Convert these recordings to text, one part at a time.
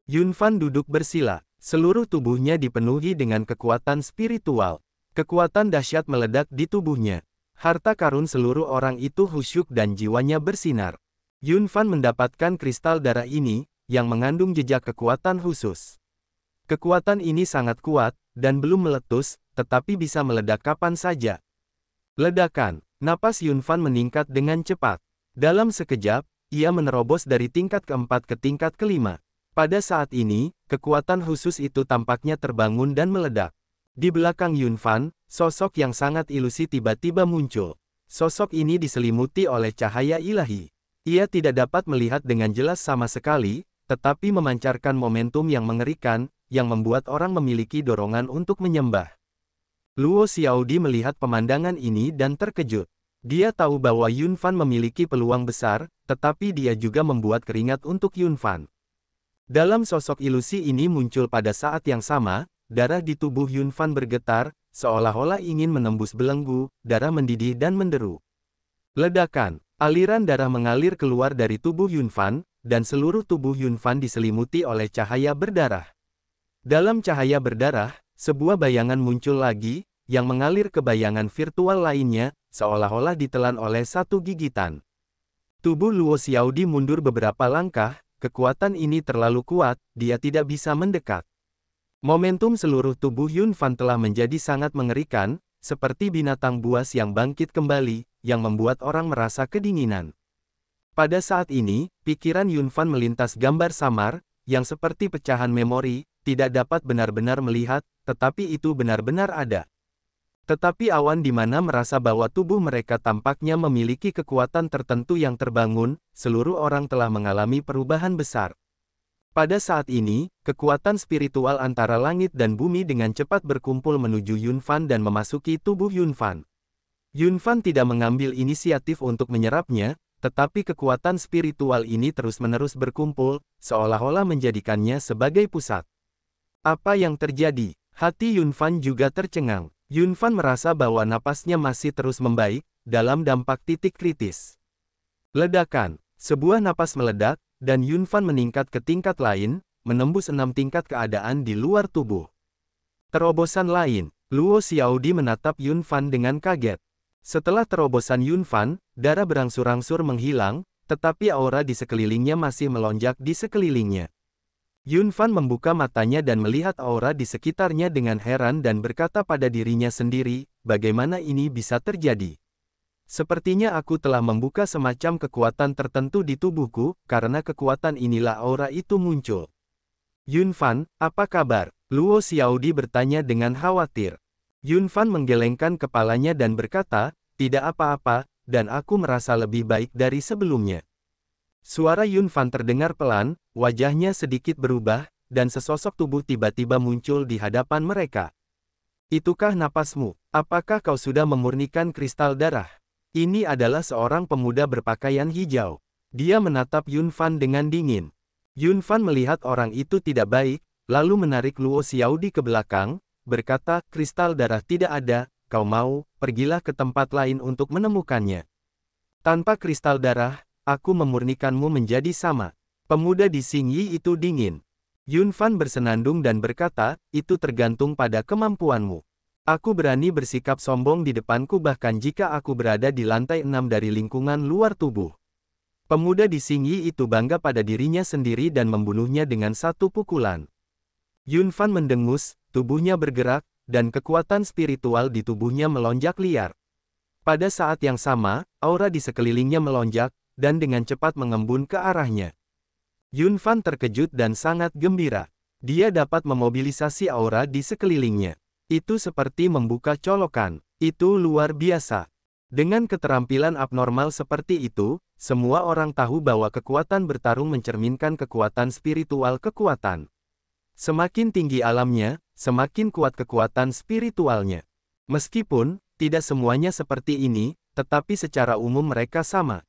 Yunfan duduk bersila. Seluruh tubuhnya dipenuhi dengan kekuatan spiritual. Kekuatan dahsyat meledak di tubuhnya. Harta karun seluruh orang itu khusyuk dan jiwanya bersinar. Yunfan mendapatkan kristal darah ini, yang mengandung jejak kekuatan khusus. Kekuatan ini sangat kuat, dan belum meletus, tetapi bisa meledak kapan saja. Ledakan. Napas Yunfan meningkat dengan cepat. Dalam sekejap, ia menerobos dari tingkat keempat ke tingkat kelima. Pada saat ini, kekuatan khusus itu tampaknya terbangun dan meledak. Di belakang Yunfan, sosok yang sangat ilusi tiba-tiba muncul. Sosok ini diselimuti oleh cahaya ilahi. Ia tidak dapat melihat dengan jelas sama sekali, tetapi memancarkan momentum yang mengerikan, yang membuat orang memiliki dorongan untuk menyembah. Luo Xiaodi melihat pemandangan ini dan terkejut. Dia tahu bahwa Yunfan memiliki peluang besar, tetapi dia juga membuat keringat untuk Yunfan. Dalam sosok ilusi ini muncul pada saat yang sama, darah di tubuh Yunfan bergetar, seolah-olah ingin menembus belenggu, darah mendidih dan menderu. Ledakan. Aliran darah mengalir keluar dari tubuh Yunfan, dan seluruh tubuh Yunfan diselimuti oleh cahaya berdarah. Dalam cahaya berdarah, sebuah bayangan muncul lagi, yang mengalir ke bayangan virtual lainnya, seolah-olah ditelan oleh satu gigitan. Tubuh Luo Xiaodi mundur beberapa langkah, kekuatan ini terlalu kuat, dia tidak bisa mendekat. Momentum seluruh tubuh Yunfan telah menjadi sangat mengerikan, seperti binatang buas yang bangkit kembali, yang membuat orang merasa kedinginan. Pada saat ini, pikiran Yunfan melintas gambar samar, yang seperti pecahan memori, tidak dapat benar-benar melihat, tetapi itu benar-benar ada. Tetapi awan di mana merasa bahwa tubuh mereka tampaknya memiliki kekuatan tertentu yang terbangun, seluruh orang telah mengalami perubahan besar. Pada saat ini, kekuatan spiritual antara langit dan bumi dengan cepat berkumpul menuju Yunfan dan memasuki tubuh Yunfan. Yunfan tidak mengambil inisiatif untuk menyerapnya, tetapi kekuatan spiritual ini terus-menerus berkumpul, seolah-olah menjadikannya sebagai pusat. Apa yang terjadi? Hati Yunfan juga tercengang. Yunfan merasa bahwa napasnya masih terus membaik, dalam dampak titik kritis. Ledakan. Sebuah napas meledak, dan Yunfan meningkat ke tingkat lain, menembus 6 tingkat keadaan di luar tubuh. Terobosan lain. Luo Xiaodi menatap Yunfan dengan kaget. Setelah terobosan Yunfan, darah berangsur-angsur menghilang, tetapi aura di sekelilingnya masih melonjak di sekelilingnya. Yunfan membuka matanya dan melihat aura di sekitarnya dengan heran dan berkata pada dirinya sendiri, bagaimana ini bisa terjadi? Sepertinya aku telah membuka semacam kekuatan tertentu di tubuhku, karena kekuatan inilah aura itu muncul. Yunfan, apa kabar? Luo Xiaodi bertanya dengan khawatir. Yunfan menggelengkan kepalanya dan berkata, tidak apa-apa, dan aku merasa lebih baik dari sebelumnya. Suara Yunfan terdengar pelan, wajahnya sedikit berubah, dan sesosok tubuh tiba-tiba muncul di hadapan mereka. Itukah napasmu? Apakah kau sudah memurnikan kristal darah? Ini adalah seorang pemuda berpakaian hijau. Dia menatap Yunfan dengan dingin. Yunfan melihat orang itu tidak baik, lalu menarik Luo Xiaodi ke belakang, berkata, kristal darah tidak ada, kau mau, pergilah ke tempat lain untuk menemukannya. Tanpa kristal darah, aku memurnikanmu menjadi sama. Pemuda di Xingyi itu dingin. Yunfan bersenandung dan berkata, itu tergantung pada kemampuanmu. Aku berani bersikap sombong di depanku bahkan jika aku berada di lantai 6 dari lingkungan luar tubuh. Pemuda di Xingyi itu bangga pada dirinya sendiri dan membunuhnya dengan satu pukulan. Yunfan mendengus, tubuhnya bergerak, dan kekuatan spiritual di tubuhnya melonjak liar. Pada saat yang sama, aura di sekelilingnya melonjak, dan dengan cepat mengembun ke arahnya. Yunfan terkejut dan sangat gembira. Dia dapat memobilisasi aura di sekelilingnya. Itu seperti membuka colokan. Itu luar biasa. Dengan keterampilan abnormal seperti itu, semua orang tahu bahwa kekuatan bertarung mencerminkan kekuatan spiritual kekuatan. Semakin tinggi alamnya, semakin kuat kekuatan spiritualnya. Meskipun tidak semuanya seperti ini, tetapi secara umum mereka sama.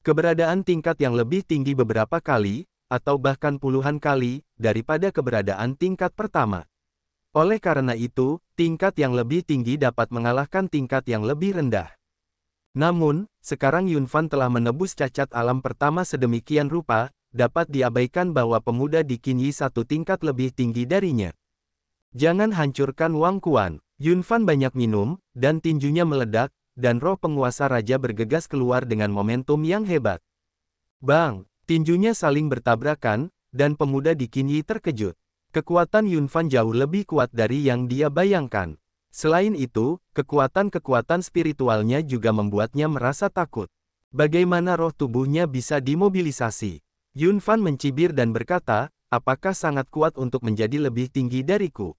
Keberadaan tingkat yang lebih tinggi beberapa kali, atau bahkan puluhan kali, daripada keberadaan tingkat pertama. Oleh karena itu, tingkat yang lebih tinggi dapat mengalahkan tingkat yang lebih rendah. Namun, sekarang Yunfan telah menebus cacat alam pertama sedemikian rupa, dapat diabaikan bahwa pemuda di Qinyi satu tingkat lebih tinggi darinya. Jangan hancurkan Wang Quan. Yunfan banyak minum, dan tinjunya meledak, dan roh penguasa raja bergegas keluar dengan momentum yang hebat. Bang! Tinjunya saling bertabrakan, dan pemuda di Qinyi terkejut. Kekuatan Yunfan jauh lebih kuat dari yang dia bayangkan. Selain itu, kekuatan-kekuatan spiritualnya juga membuatnya merasa takut. Bagaimana roh tubuhnya bisa dimobilisasi? Yunfan mencibir dan berkata, apakah sangat kuat untuk menjadi lebih tinggi dariku?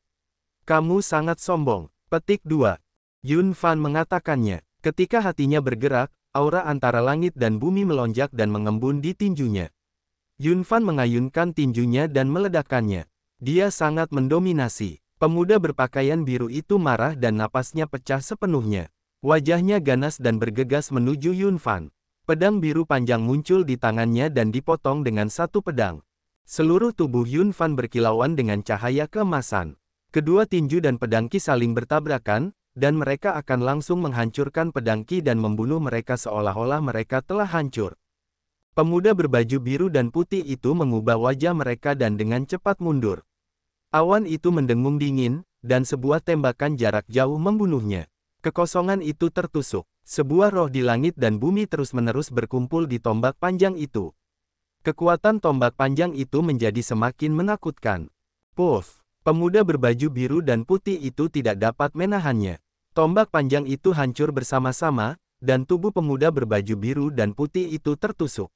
Kamu sangat sombong. Petik 2. Yunfan mengatakannya. Ketika hatinya bergerak, aura antara langit dan bumi melonjak dan mengembun di tinjunya. Yunfan mengayunkan tinjunya dan meledakkannya. Dia sangat mendominasi. Pemuda berpakaian biru itu marah dan napasnya pecah sepenuhnya. Wajahnya ganas dan bergegas menuju Yunfan. Pedang biru panjang muncul di tangannya dan dipotong dengan satu pedang. Seluruh tubuh Yunfan berkilauan dengan cahaya keemasan. Kedua tinju dan pedangki saling bertabrakan, dan mereka akan langsung menghancurkan pedangki dan membunuh mereka seolah-olah mereka telah hancur. Pemuda berbaju biru dan putih itu mengubah wajah mereka dan dengan cepat mundur. Awan itu mendengung dingin, dan sebuah tembakan jarak jauh membunuhnya. Kekosongan itu tertusuk. Sebuah roh di langit dan bumi terus-menerus berkumpul di tombak panjang itu. Kekuatan tombak panjang itu menjadi semakin menakutkan. Puff! Pemuda berbaju biru dan putih itu tidak dapat menahannya. Tombak panjang itu hancur bersama-sama, dan tubuh pemuda berbaju biru dan putih itu tertusuk.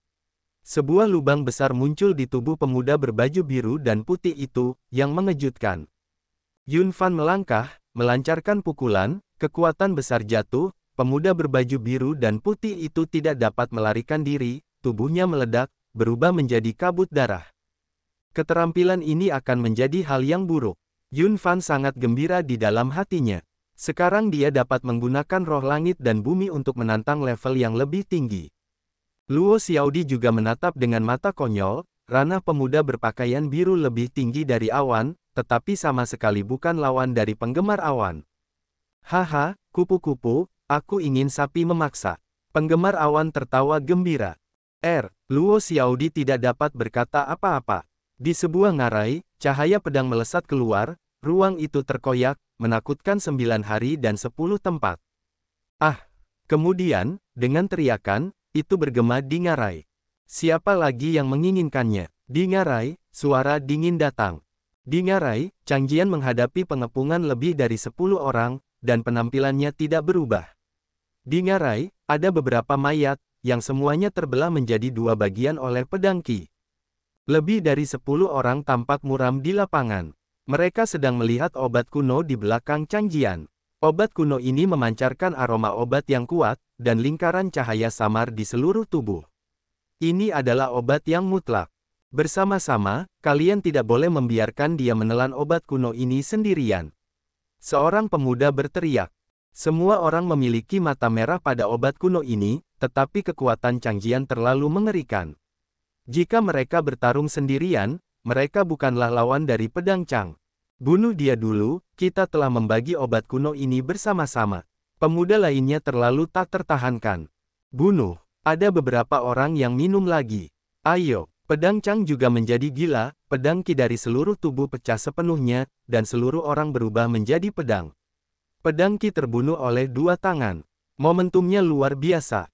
Sebuah lubang besar muncul di tubuh pemuda berbaju biru dan putih itu, yang mengejutkan. Yunfan melangkah, melancarkan pukulan, kekuatan besar jatuh, pemuda berbaju biru dan putih itu tidak dapat melarikan diri, tubuhnya meledak, berubah menjadi kabut darah. Keterampilan ini akan menjadi hal yang buruk. Yunfan sangat gembira di dalam hatinya. Sekarang dia dapat menggunakan roh langit dan bumi untuk menantang level yang lebih tinggi. Luo Xiaodi juga menatap dengan mata konyol, ranah pemuda berpakaian biru lebih tinggi dari awan, tetapi sama sekali bukan lawan dari penggemar awan. Haha, kupu-kupu, aku ingin sapi memaksa. Penggemar awan tertawa gembira. Luo Xiaodi tidak dapat berkata apa-apa. Di sebuah ngarai, cahaya pedang melesat keluar, ruang itu terkoyak, menakutkan 9 hari dan 10 tempat. Kemudian, dengan teriakan, itu bergema di ngarai. Siapa lagi yang menginginkannya? Di ngarai, suara dingin datang. Di ngarai, Chang Jian menghadapi pengepungan lebih dari 10 orang, dan penampilannya tidak berubah. Di ngarai, ada beberapa mayat, yang semuanya terbelah menjadi 2 bagian oleh pedang Qi. Lebih dari 10 orang tampak muram di lapangan. Mereka sedang melihat obat kuno di belakang Chang Jian. Obat kuno ini memancarkan aroma obat yang kuat, dan lingkaran cahaya samar di seluruh tubuh. Ini adalah obat yang mutlak. Bersama-sama, kalian tidak boleh membiarkan dia menelan obat kuno ini sendirian. Seorang pemuda berteriak. Semua orang memiliki mata merah pada obat kuno ini, tetapi kekuatan Chang Jian terlalu mengerikan. Jika mereka bertarung sendirian, mereka bukanlah lawan dari pedang Chang. Bunuh dia dulu, kita telah membagi obat kuno ini bersama-sama. Pemuda lainnya terlalu tak tertahankan. Bunuh, ada beberapa orang yang minum lagi. Ayo, pedang Chang juga menjadi gila, pedang Qi dari seluruh tubuh pecah sepenuhnya, dan seluruh orang berubah menjadi pedang. Pedang Qi terbunuh oleh 2 tangan. Momentumnya luar biasa.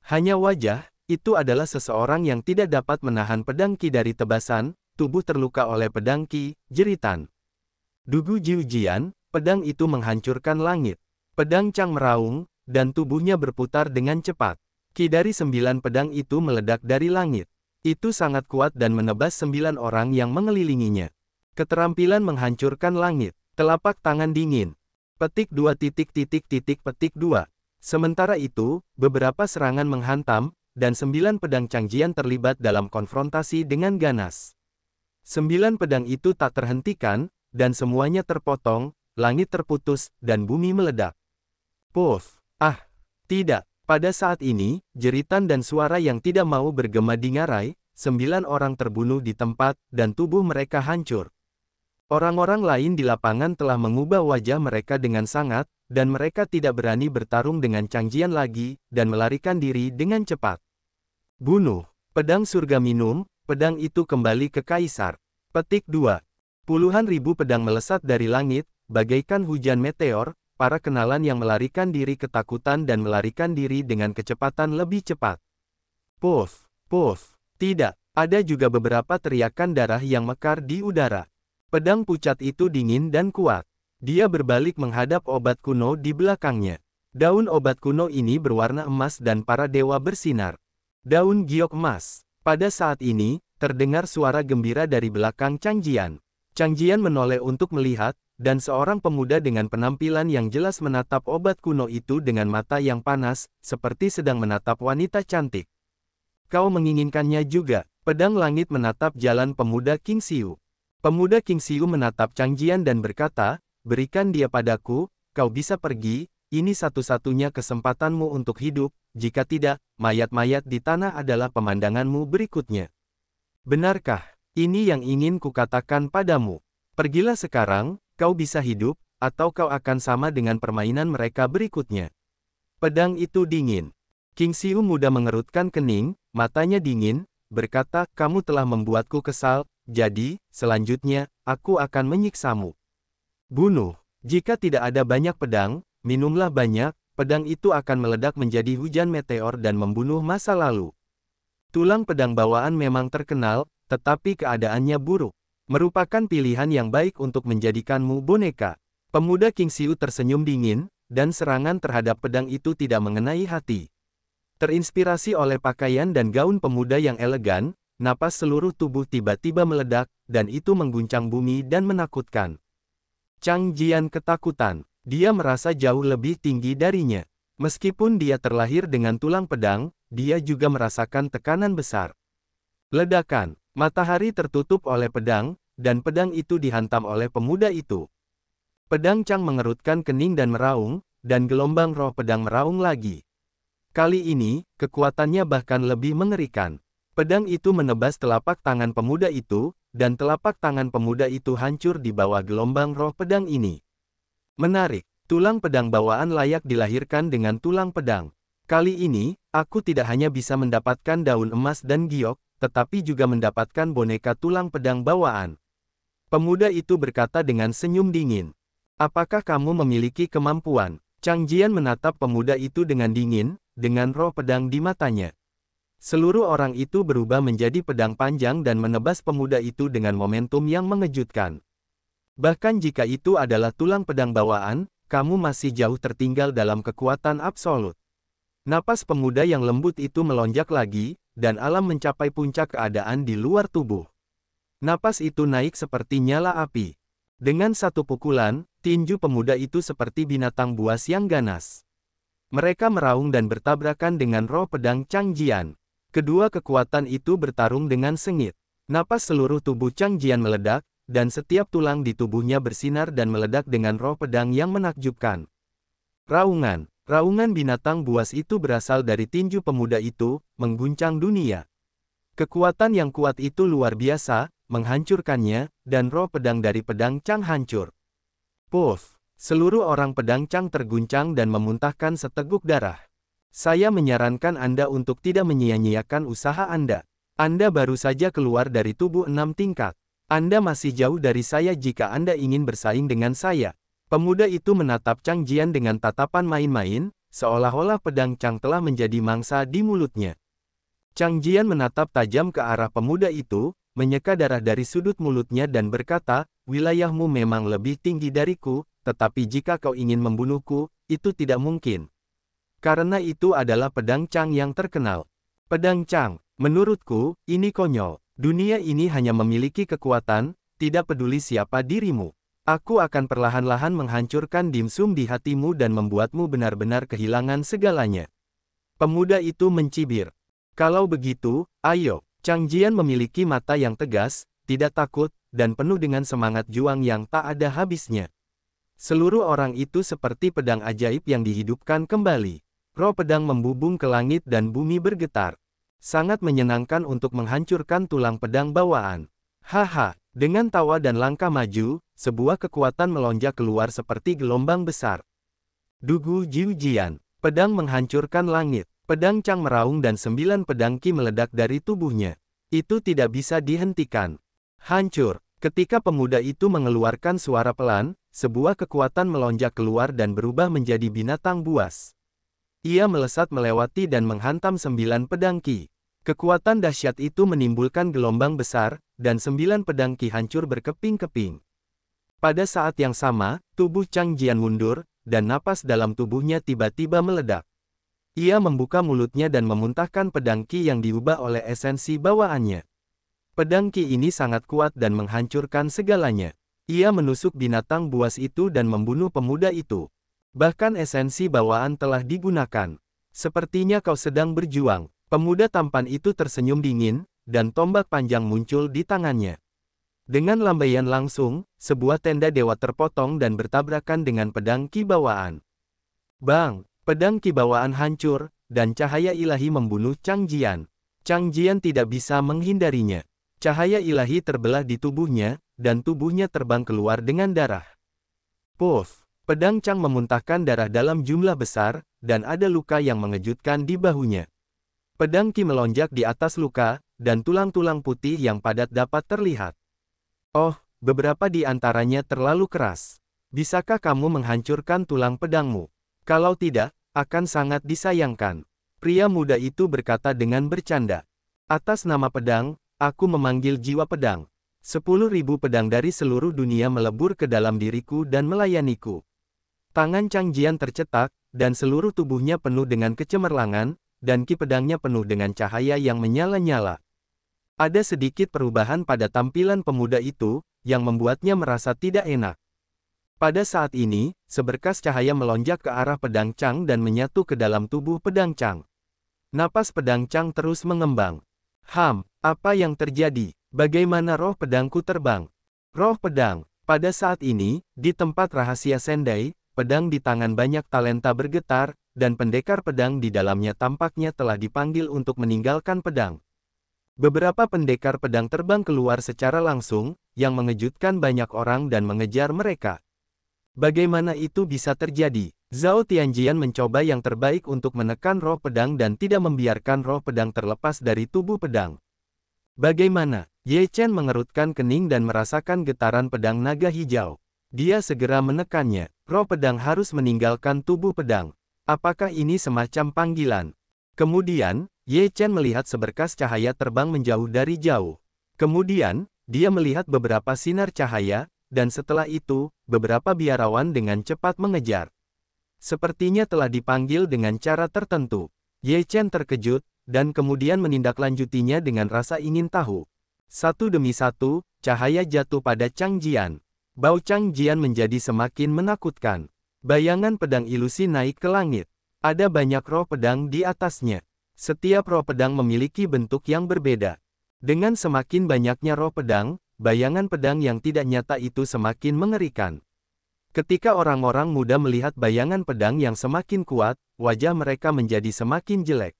Hanya wajah. Itu adalah seseorang yang tidak dapat menahan pedang Qi dari tebasan, tubuh terluka oleh pedang Qi, jeritan. Dugu Jiujian, pedang itu menghancurkan langit. Pedang Chang meraung, dan tubuhnya berputar dengan cepat. Qi dari 9 pedang itu meledak dari langit. Itu sangat kuat dan menebas 9 orang yang mengelilinginya. Keterampilan menghancurkan langit. Telapak tangan dingin. Petik 2 petik 2. Sementara itu, beberapa serangan menghantam, dan 9 pedang Chang Jian terlibat dalam konfrontasi dengan ganas. 9 pedang itu tak terhentikan, dan semuanya terpotong, langit terputus, dan bumi meledak. Puff! Tidak. Pada saat ini, jeritan dan suara yang tidak mau bergema di ngarai, 9 orang terbunuh di tempat, dan tubuh mereka hancur. Orang-orang lain di lapangan telah mengubah wajah mereka dengan sangat, dan mereka tidak berani bertarung dengan Chang Jian lagi, dan melarikan diri dengan cepat. Bunuh! Pedang surga minum, pedang itu kembali ke kaisar. Petik 2. Puluhan ribu pedang melesat dari langit, bagaikan hujan meteor, para kenalan yang melarikan diri ketakutan dan melarikan diri dengan kecepatan lebih cepat. Puff, puff. Tidak, ada juga beberapa teriakan darah yang mekar di udara. Pedang pucat itu dingin dan kuat. Dia berbalik menghadap obat kuno di belakangnya. Daun obat kuno ini berwarna emas dan para dewa bersinar. Daun giok emas. Pada saat ini, terdengar suara gembira dari belakang Chang Jian. Chang Jian menoleh untuk melihat, dan seorang pemuda dengan penampilan yang jelas menatap obat kuno itu dengan mata yang panas, seperti sedang menatap wanita cantik. Kau menginginkannya juga. Pedang langit menatap jalan pemuda King Xiu. Pemuda King Xiu menatap Chang Jian dan berkata, berikan dia padaku, kau bisa pergi, ini satu-satunya kesempatanmu untuk hidup, jika tidak, mayat-mayat di tanah adalah pemandanganmu berikutnya. Benarkah? Ini yang ingin kukatakan padamu. Pergilah sekarang, kau bisa hidup, atau kau akan sama dengan permainan mereka berikutnya. Pedang itu dingin. King Xiu muda mengerutkan kening, matanya dingin, berkata, kamu telah membuatku kesal, jadi, selanjutnya, aku akan menyiksamu. Bunuh. Jika tidak ada banyak pedang, minumlah banyak, pedang itu akan meledak menjadi hujan meteor dan membunuh masa lalu. Tulang pedang bawaan memang terkenal, tetapi keadaannya buruk. Merupakan pilihan yang baik untuk menjadikanmu boneka. Pemuda King Xiu tersenyum dingin, dan serangan terhadap pedang itu tidak mengenai hati. Terinspirasi oleh pakaian dan gaun pemuda yang elegan, napas seluruh tubuh tiba-tiba meledak, dan itu mengguncang bumi dan menakutkan. Chang Jian ketakutan. Dia merasa jauh lebih tinggi darinya. Meskipun dia terlahir dengan tulang pedang, dia juga merasakan tekanan besar. Ledakan. Matahari tertutup oleh pedang, dan pedang itu dihantam oleh pemuda itu. Pedang Chang mengerutkan kening dan meraung, dan gelombang roh pedang meraung lagi. Kali ini, kekuatannya bahkan lebih mengerikan. Pedang itu menebas telapak tangan pemuda itu, dan telapak tangan pemuda itu hancur di bawah gelombang roh pedang ini. Menarik, tulang pedang bawaan layak dilahirkan dengan tulang pedang. Kali ini, aku tidak hanya bisa mendapatkan daun emas dan giok, tetapi juga mendapatkan boneka tulang pedang bawaan. Pemuda itu berkata dengan senyum dingin. Apakah kamu memiliki kemampuan? Chang Jian menatap pemuda itu dengan dingin, dengan roh pedang di matanya. Seluruh orang itu berubah menjadi pedang panjang dan menebas pemuda itu dengan momentum yang mengejutkan. Bahkan jika itu adalah tulang pedang bawaan, kamu masih jauh tertinggal dalam kekuatan absolut. Napas pemuda yang lembut itu melonjak lagi, dan alam mencapai puncak keadaan di luar tubuh. Napas itu naik seperti nyala api. Dengan satu pukulan, tinju pemuda itu seperti binatang buas yang ganas. Mereka meraung dan bertabrakan dengan roh pedang Chang Jian. Kedua kekuatan itu bertarung dengan sengit. Napas seluruh tubuh Chang Jian meledak, dan setiap tulang di tubuhnya bersinar dan meledak dengan roh pedang yang menakjubkan. Raungan. Raungan binatang buas itu berasal dari tinju pemuda itu, mengguncang dunia. Kekuatan yang kuat itu luar biasa, menghancurkannya, dan roh pedang dari pedang Chang hancur. Puff! Seluruh orang pedang Chang terguncang dan memuntahkan seteguk darah. Saya menyarankan Anda untuk tidak menyia-nyiakan usaha Anda. Anda baru saja keluar dari tubuh 6 tingkat. Anda masih jauh dari saya jika Anda ingin bersaing dengan saya. Pemuda itu menatap Chang Jian dengan tatapan main-main, seolah-olah pedang Chang telah menjadi mangsa di mulutnya. Chang Jian menatap tajam ke arah pemuda itu, menyeka darah dari sudut mulutnya dan berkata, wilayahmu memang lebih tinggi dariku, tetapi jika kau ingin membunuhku, itu tidak mungkin. Karena itu adalah pedang Chang yang terkenal. Pedang Chang, menurutku, ini konyol. Dunia ini hanya memiliki kekuatan, tidak peduli siapa dirimu. Aku akan perlahan-lahan menghancurkan dimsum di hatimu dan membuatmu benar-benar kehilangan segalanya. Pemuda itu mencibir. Kalau begitu, ayo. Chang Jian memiliki mata yang tegas, tidak takut, dan penuh dengan semangat juang yang tak ada habisnya. Seluruh orang itu seperti pedang ajaib yang dihidupkan kembali. Roh pedang membubung ke langit dan bumi bergetar. Sangat menyenangkan untuk menghancurkan tulang pedang bawaan. Haha, dengan tawa dan langkah maju, sebuah kekuatan melonjak keluar seperti gelombang besar. Dugu Jiu Jian, pedang menghancurkan langit. Pedang Chang meraung dan 9 pedang Qi meledak dari tubuhnya. Itu tidak bisa dihentikan. Hancur. Ketika pemuda itu mengeluarkan suara pelan, sebuah kekuatan melonjak keluar dan berubah menjadi binatang buas. Ia melesat melewati dan menghantam 9 pedang Qi. Kekuatan dahsyat itu menimbulkan gelombang besar, dan 9 pedang Qi hancur berkeping-keping. Pada saat yang sama, tubuh Chang Jian mundur, dan napas dalam tubuhnya tiba-tiba meledak. Ia membuka mulutnya dan memuntahkan pedang Qi yang diubah oleh esensi bawaannya. Pedang Qi ini sangat kuat dan menghancurkan segalanya. Ia menusuk binatang buas itu dan membunuh pemuda itu. Bahkan esensi bawaan telah digunakan. Sepertinya kau sedang berjuang. Pemuda tampan itu tersenyum dingin, dan tombak panjang muncul di tangannya. Dengan lambaian langsung, sebuah tenda dewa terpotong dan bertabrakan dengan pedang Qi bawaan. Bang! Pedang Qi bawaan hancur, dan cahaya ilahi membunuh Chang Jian. Chang Jian tidak bisa menghindarinya. Cahaya ilahi terbelah di tubuhnya, dan tubuhnya terbang keluar dengan darah. Puff! Pedang Chang memuntahkan darah dalam jumlah besar, dan ada luka yang mengejutkan di bahunya. Pedang Qi melonjak di atas luka, dan tulang-tulang putih yang padat dapat terlihat. Oh, beberapa di antaranya terlalu keras. Bisakah kamu menghancurkan tulang pedangmu? Kalau tidak, akan sangat disayangkan. Pria muda itu berkata dengan bercanda. Atas nama pedang, aku memanggil jiwa pedang. 10.000 pedang dari seluruh dunia melebur ke dalam diriku dan melayaniku. Tangan Chang Jian tercetak, dan seluruh tubuhnya penuh dengan kecemerlangan, dan Qi pedangnya penuh dengan cahaya yang menyala-nyala. Ada sedikit perubahan pada tampilan pemuda itu, yang membuatnya merasa tidak enak. Pada saat ini, seberkas cahaya melonjak ke arah pedang Chang dan menyatu ke dalam tubuh pedang Chang. Napas pedang Chang terus mengembang. Apa yang terjadi? Bagaimana roh pedangku terbang? Roh pedang. Pada saat ini, di tempat rahasia Sendai, pedang di tangan banyak talenta bergetar, dan pendekar pedang di dalamnya tampaknya telah dipanggil untuk meninggalkan pedang. Beberapa pendekar pedang terbang keluar secara langsung, yang mengejutkan banyak orang dan mengejar mereka. Bagaimana itu bisa terjadi? Zhao Tianjian mencoba yang terbaik untuk menekan roh pedang dan tidak membiarkan roh pedang terlepas dari tubuh pedang. Bagaimana? Ye Chen mengerutkan kening dan merasakan getaran pedang naga hijau. Dia segera menekannya. Roh pedang harus meninggalkan tubuh pedang. Apakah ini semacam panggilan? Kemudian, Ye Chen melihat seberkas cahaya terbang menjauh dari jauh. Kemudian, dia melihat beberapa sinar cahaya, dan setelah itu, beberapa biarawan dengan cepat mengejar. Sepertinya telah dipanggil dengan cara tertentu. Ye Chen terkejut, dan kemudian menindaklanjutinya dengan rasa ingin tahu. Satu demi satu, cahaya jatuh pada Chang Jian. Bau Chang Jian menjadi semakin menakutkan. Bayangan pedang ilusi naik ke langit. Ada banyak roh pedang di atasnya. Setiap roh pedang memiliki bentuk yang berbeda. Dengan semakin banyaknya roh pedang, bayangan pedang yang tidak nyata itu semakin mengerikan. Ketika orang-orang muda melihat bayangan pedang yang semakin kuat, wajah mereka menjadi semakin jelek.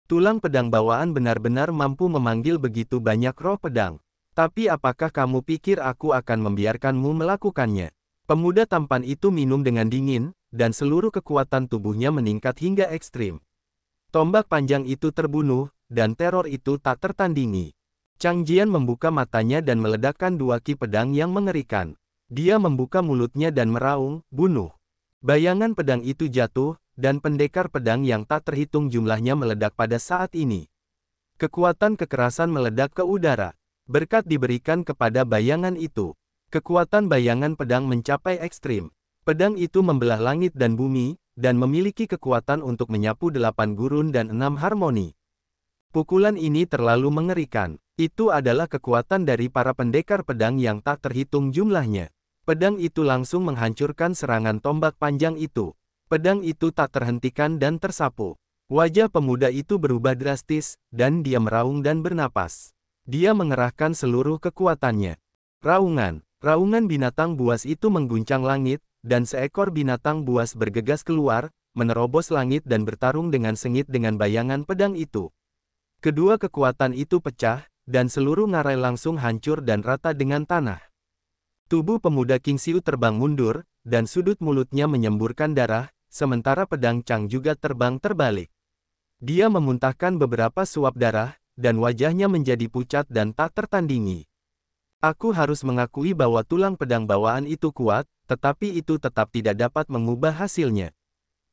Tulang pedang bawaan benar-benar mampu memanggil begitu banyak roh pedang. Tapi apakah kamu pikir aku akan membiarkanmu melakukannya? Pemuda tampan itu minum dengan dingin, dan seluruh kekuatan tubuhnya meningkat hingga ekstrim. Tombak panjang itu terbunuh, dan teror itu tak tertandingi. Chang Jian membuka matanya dan meledakkan 2 Qi pedang yang mengerikan. Dia membuka mulutnya dan meraung, bunuh. Bayangan pedang itu jatuh, dan pendekar pedang yang tak terhitung jumlahnya meledak pada saat ini. Kekuatan kekerasan meledak ke udara. Berkat diberikan kepada bayangan itu. Kekuatan bayangan pedang mencapai ekstrim. Pedang itu membelah langit dan bumi, dan memiliki kekuatan untuk menyapu 8 gurun dan 6 harmoni. Pukulan ini terlalu mengerikan. Itu adalah kekuatan dari para pendekar pedang yang tak terhitung jumlahnya. Pedang itu langsung menghancurkan serangan tombak panjang itu. Pedang itu tak terhentikan dan tersapu. Wajah pemuda itu berubah drastis, dan dia meraung dan bernapas. Dia mengerahkan seluruh kekuatannya. Raungan binatang buas itu mengguncang langit, dan seekor binatang buas bergegas keluar, menerobos langit dan bertarung dengan sengit dengan bayangan pedang itu. Kedua kekuatan itu pecah, dan seluruh ngarai langsung hancur dan rata dengan tanah. Tubuh pemuda King Xiu terbang mundur, dan sudut mulutnya menyemburkan darah, sementara pedang Chang juga terbang terbalik. Dia memuntahkan beberapa suap darah, dan wajahnya menjadi pucat dan tak tertandingi. Aku harus mengakui bahwa tulang pedang bawaan itu kuat, tetapi itu tetap tidak dapat mengubah hasilnya.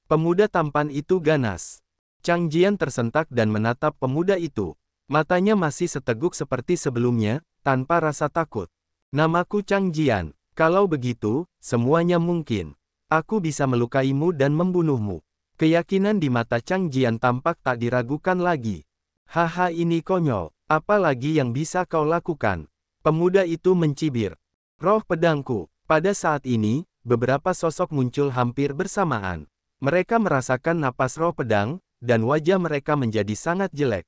Pemuda tampan itu ganas. Chang Jian tersentak dan menatap pemuda itu. Matanya masih seteguk seperti sebelumnya, tanpa rasa takut. Namaku Chang Jian. Kalau begitu, semuanya mungkin. Aku bisa melukaimu dan membunuhmu. Keyakinan di mata Chang Jian tampak tak diragukan lagi. Haha, ini konyol. Apa lagi yang bisa kau lakukan? Pemuda itu mencibir. Roh pedangku. Pada saat ini, beberapa sosok muncul hampir bersamaan. Mereka merasakan napas roh pedang, dan wajah mereka menjadi sangat jelek.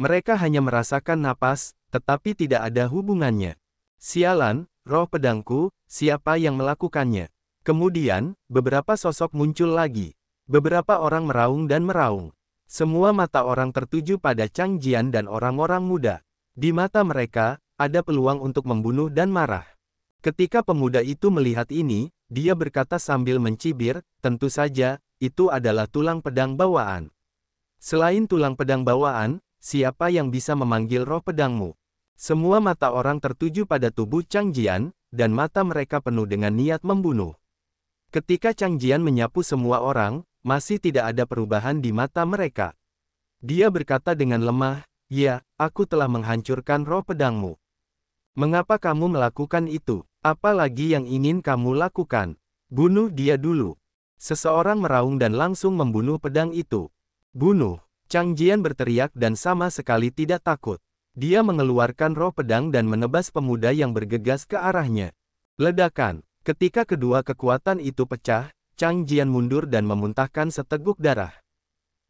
Mereka hanya merasakan napas, tetapi tidak ada hubungannya. Sialan, roh pedangku, siapa yang melakukannya? Kemudian, beberapa sosok muncul lagi. Beberapa orang meraung dan meraung. Semua mata orang tertuju pada Chang Jian dan orang-orang muda. Di mata mereka, ada peluang untuk membunuh dan marah. Ketika pemuda itu melihat ini, dia berkata sambil mencibir, tentu saja, itu adalah tulang pedang bawaan. Selain tulang pedang bawaan, siapa yang bisa memanggil roh pedangmu? Semua mata orang tertuju pada tubuh Chang Jian, dan mata mereka penuh dengan niat membunuh. Ketika Chang Jian menyapu semua orang, masih tidak ada perubahan di mata mereka. Dia berkata dengan lemah, "Ya, aku telah menghancurkan roh pedangmu. Mengapa kamu melakukan itu? Apa lagi yang ingin kamu lakukan? Bunuh dia dulu." Seseorang meraung dan langsung membunuh pedang itu. "Bunuh!" Chang Jian berteriak dan sama sekali tidak takut. Dia mengeluarkan roh pedang dan menebas pemuda yang bergegas ke arahnya. Ledakan. Ketika kedua kekuatan itu pecah, Chang Jian mundur dan memuntahkan seteguk darah.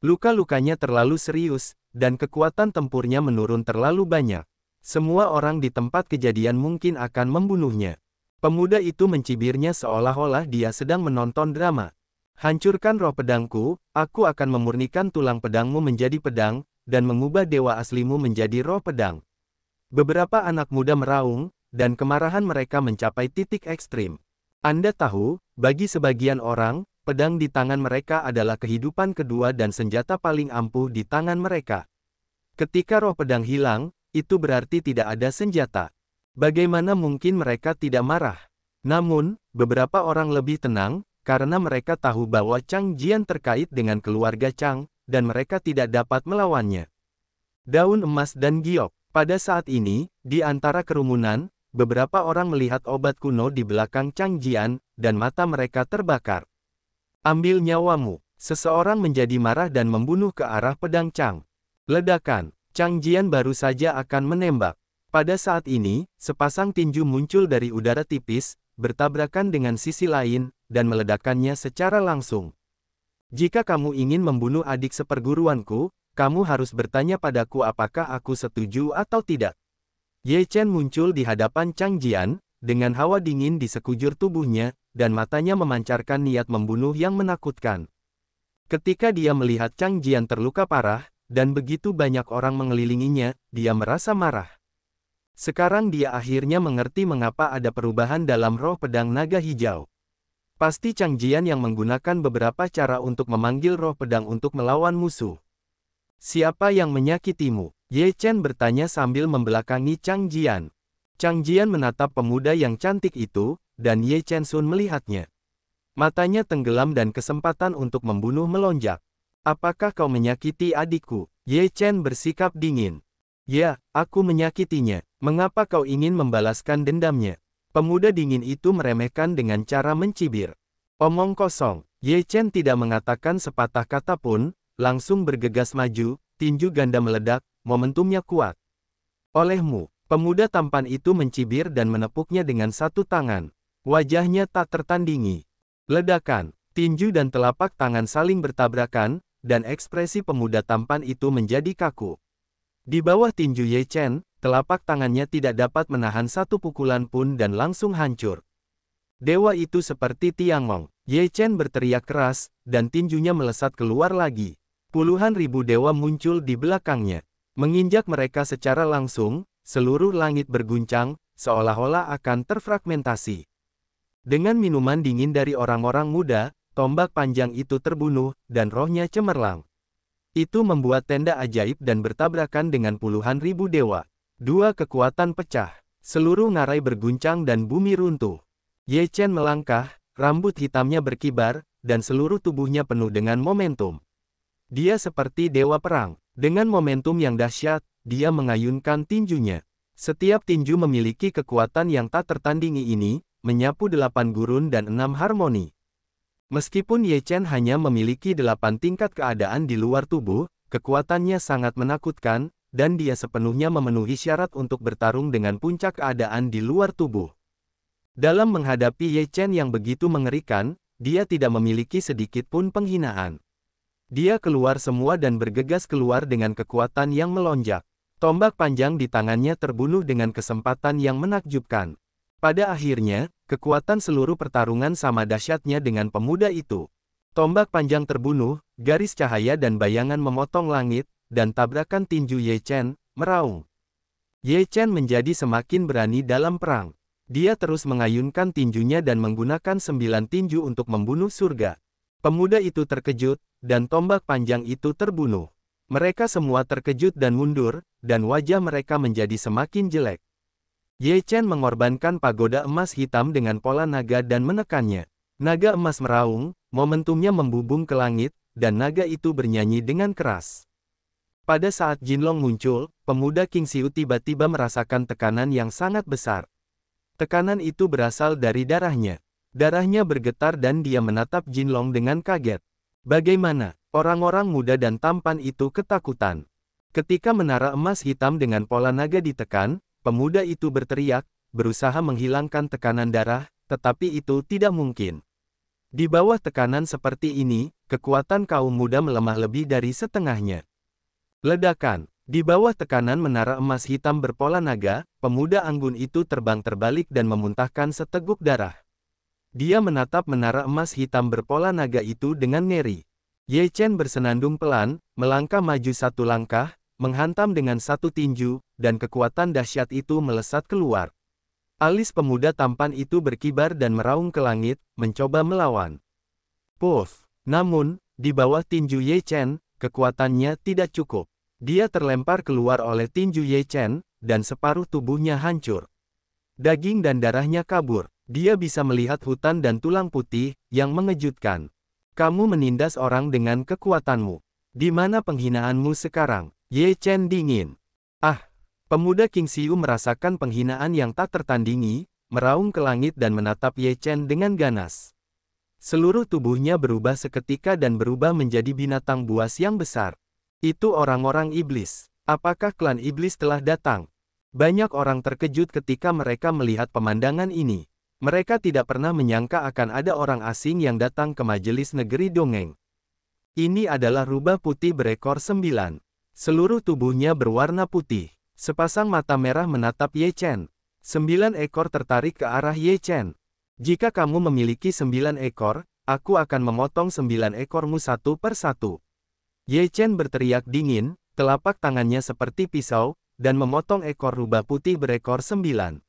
Luka-lukanya terlalu serius, dan kekuatan tempurnya menurun terlalu banyak. Semua orang di tempat kejadian mungkin akan membunuhnya. Pemuda itu mencibirnya seolah-olah dia sedang menonton drama. "Hancurkan roh pedangku, aku akan memurnikan tulang pedangmu menjadi pedang, dan mengubah dewa aslimu menjadi roh pedang." Beberapa anak muda meraung, dan kemarahan mereka mencapai titik ekstrim. Anda tahu, bagi sebagian orang, pedang di tangan mereka adalah kehidupan kedua dan senjata paling ampuh di tangan mereka. Ketika roh pedang hilang, itu berarti tidak ada senjata. Bagaimana mungkin mereka tidak marah? Namun, beberapa orang lebih tenang, karena mereka tahu bahwa Chang Jian terkait dengan keluarga Chang, dan mereka tidak dapat melawannya. Daun emas dan giok. Pada saat ini, di antara kerumunan, beberapa orang melihat obat kuno di belakang Chang Jian, dan mata mereka terbakar. "Ambil nyawamu." Seseorang menjadi marah dan membunuh ke arah pedang Chang. Ledakan. Chang Jian baru saja akan menembak. Pada saat ini, sepasang tinju muncul dari udara tipis, bertabrakan dengan sisi lain, dan meledakkannya secara langsung. "Jika kamu ingin membunuh adik seperguruanku, kamu harus bertanya padaku apakah aku setuju atau tidak." Ye Chen muncul di hadapan Chang Jian, dengan hawa dingin di sekujur tubuhnya, dan matanya memancarkan niat membunuh yang menakutkan. Ketika dia melihat Chang Jian terluka parah, dan begitu banyak orang mengelilinginya, dia merasa marah. Sekarang dia akhirnya mengerti mengapa ada perubahan dalam roh pedang naga hijau. Pasti Chang Jian yang menggunakan beberapa cara untuk memanggil roh pedang untuk melawan musuh. "Siapa yang menyakitimu?" Ye Chen bertanya sambil membelakangi Chang Jian. Chang Jian menatap pemuda yang cantik itu, dan Ye Chen Sun melihatnya. Matanya tenggelam dan kesempatan untuk membunuh melonjak. "Apakah kau menyakiti adikku?" Ye Chen bersikap dingin. "Ya, aku menyakitinya. Mengapa kau ingin membalaskan dendamnya?" Pemuda dingin itu meremehkan dengan cara mencibir. "Omong kosong." Ye Chen tidak mengatakan sepatah kata pun, langsung bergegas maju, tinju ganda meledak, momentumnya kuat. "Olehmu." Pemuda tampan itu mencibir dan menepuknya dengan satu tangan. Wajahnya tak tertandingi. Ledakan, tinju dan telapak tangan saling bertabrakan, dan ekspresi pemuda tampan itu menjadi kaku. Di bawah tinju Ye Chen, telapak tangannya tidak dapat menahan satu pukulan pun dan langsung hancur. "Dewa itu seperti Tiangong." Ye Chen berteriak keras, dan tinjunya melesat keluar lagi. Puluhan ribu dewa muncul di belakangnya. Menginjak mereka secara langsung, seluruh langit berguncang, seolah-olah akan terfragmentasi. Dengan minuman dingin dari orang-orang muda, tombak panjang itu terbunuh, dan rohnya cemerlang. Itu membuat tenda ajaib dan bertabrakan dengan puluhan ribu dewa. Dua kekuatan pecah. Seluruh ngarai berguncang dan bumi runtuh. Ye Chen melangkah, rambut hitamnya berkibar, dan seluruh tubuhnya penuh dengan momentum. Dia seperti dewa perang. Dengan momentum yang dahsyat, dia mengayunkan tinjunya. Setiap tinju memiliki kekuatan yang tak tertandingi ini, menyapu 8 gurun dan 6 harmoni. Meskipun Ye Chen hanya memiliki 8 tingkat keadaan di luar tubuh, kekuatannya sangat menakutkan, dan dia sepenuhnya memenuhi syarat untuk bertarung dengan puncak keadaan di luar tubuh. Dalam menghadapi Ye Chen yang begitu mengerikan, dia tidak memiliki sedikit pun penghinaan. Dia keluar semua dan bergegas keluar dengan kekuatan yang melonjak. Tombak panjang di tangannya terbunuh dengan kesempatan yang menakjubkan. Pada akhirnya, kekuatan seluruh pertarungan sama dahsyatnya dengan pemuda itu. Tombak panjang terbunuh, garis cahaya dan bayangan memotong langit, dan tabrakan tinju Ye Chen, meraung. Ye Chen menjadi semakin berani dalam perang. Dia terus mengayunkan tinjunya dan menggunakan 9 tinju untuk membunuh surga. Pemuda itu terkejut, dan tombak panjang itu terbunuh. Mereka semua terkejut dan mundur, dan wajah mereka menjadi semakin jelek. Ye Chen mengorbankan pagoda emas hitam dengan pola naga dan menekannya. Naga emas meraung, momentumnya membubung ke langit, dan naga itu bernyanyi dengan keras. Pada saat Jinlong muncul, pemuda King Xiu tiba-tiba merasakan tekanan yang sangat besar. Tekanan itu berasal dari darahnya. Darahnya bergetar dan dia menatap Jinlong dengan kaget. Bagaimana? Orang-orang muda dan tampan itu ketakutan. Ketika menara emas hitam dengan pola naga ditekan, pemuda itu berteriak, berusaha menghilangkan tekanan darah, tetapi itu tidak mungkin. Di bawah tekanan seperti ini, kekuatan kaum muda melemah lebih dari setengahnya. Ledakan. Di bawah tekanan menara emas hitam berpola naga, pemuda anggun itu terbang terbalik dan memuntahkan seteguk darah. Dia menatap menara emas hitam berpola naga itu dengan ngeri. Ye Chen bersenandung pelan, melangkah maju 1 langkah, menghantam dengan 1 tinju, dan kekuatan dahsyat itu melesat keluar. Alis pemuda tampan itu berkibar dan meraung ke langit, mencoba melawan. Puff! Namun, di bawah tinju Ye Chen, kekuatannya tidak cukup. Dia terlempar keluar oleh tinju Ye Chen, dan separuh tubuhnya hancur. Daging dan darahnya kabur. Dia bisa melihat hutan dan tulang putih, yang mengejutkan. Kamu menindas orang dengan kekuatanmu. Di mana penghinaanmu sekarang? Ye Chen dingin. Ah! Pemuda King Xiu merasakan penghinaan yang tak tertandingi, meraung ke langit dan menatap Ye Chen dengan ganas. Seluruh tubuhnya berubah seketika dan berubah menjadi binatang buas yang besar. Itu orang-orang iblis. Apakah klan iblis telah datang? Banyak orang terkejut ketika mereka melihat pemandangan ini. Mereka tidak pernah menyangka akan ada orang asing yang datang ke majelis negeri dongeng. Ini adalah rubah putih berekor 9. Seluruh tubuhnya berwarna putih. Sepasang mata merah menatap Ye Chen. 9 ekor tertarik ke arah Ye Chen. Jika kamu memiliki 9 ekor, aku akan memotong 9 ekormu satu per satu. Ye Chen berteriak dingin, telapak tangannya seperti pisau, dan memotong ekor rubah putih berekor 9.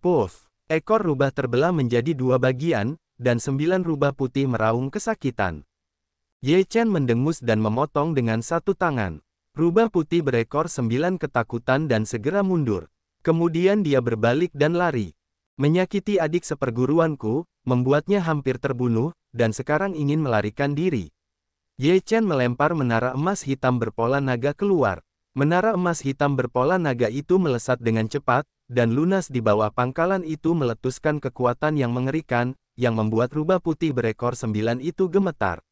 Puff! Ekor rubah terbelah menjadi 2 bagian, dan 9 rubah putih meraung kesakitan. Ye Chen mendengus dan memotong dengan 1 tangan. Rubah putih berekor 9 ketakutan dan segera mundur. Kemudian dia berbalik dan lari. Menyakiti adik seperguruanku, membuatnya hampir terbunuh, dan sekarang ingin melarikan diri. Ye Chen melempar menara emas hitam berpola naga keluar. Menara emas hitam berpola naga itu melesat dengan cepat, dan lunas di bawah pangkalan itu meletuskan kekuatan yang mengerikan, yang membuat rubah putih berekor 9 itu gemetar.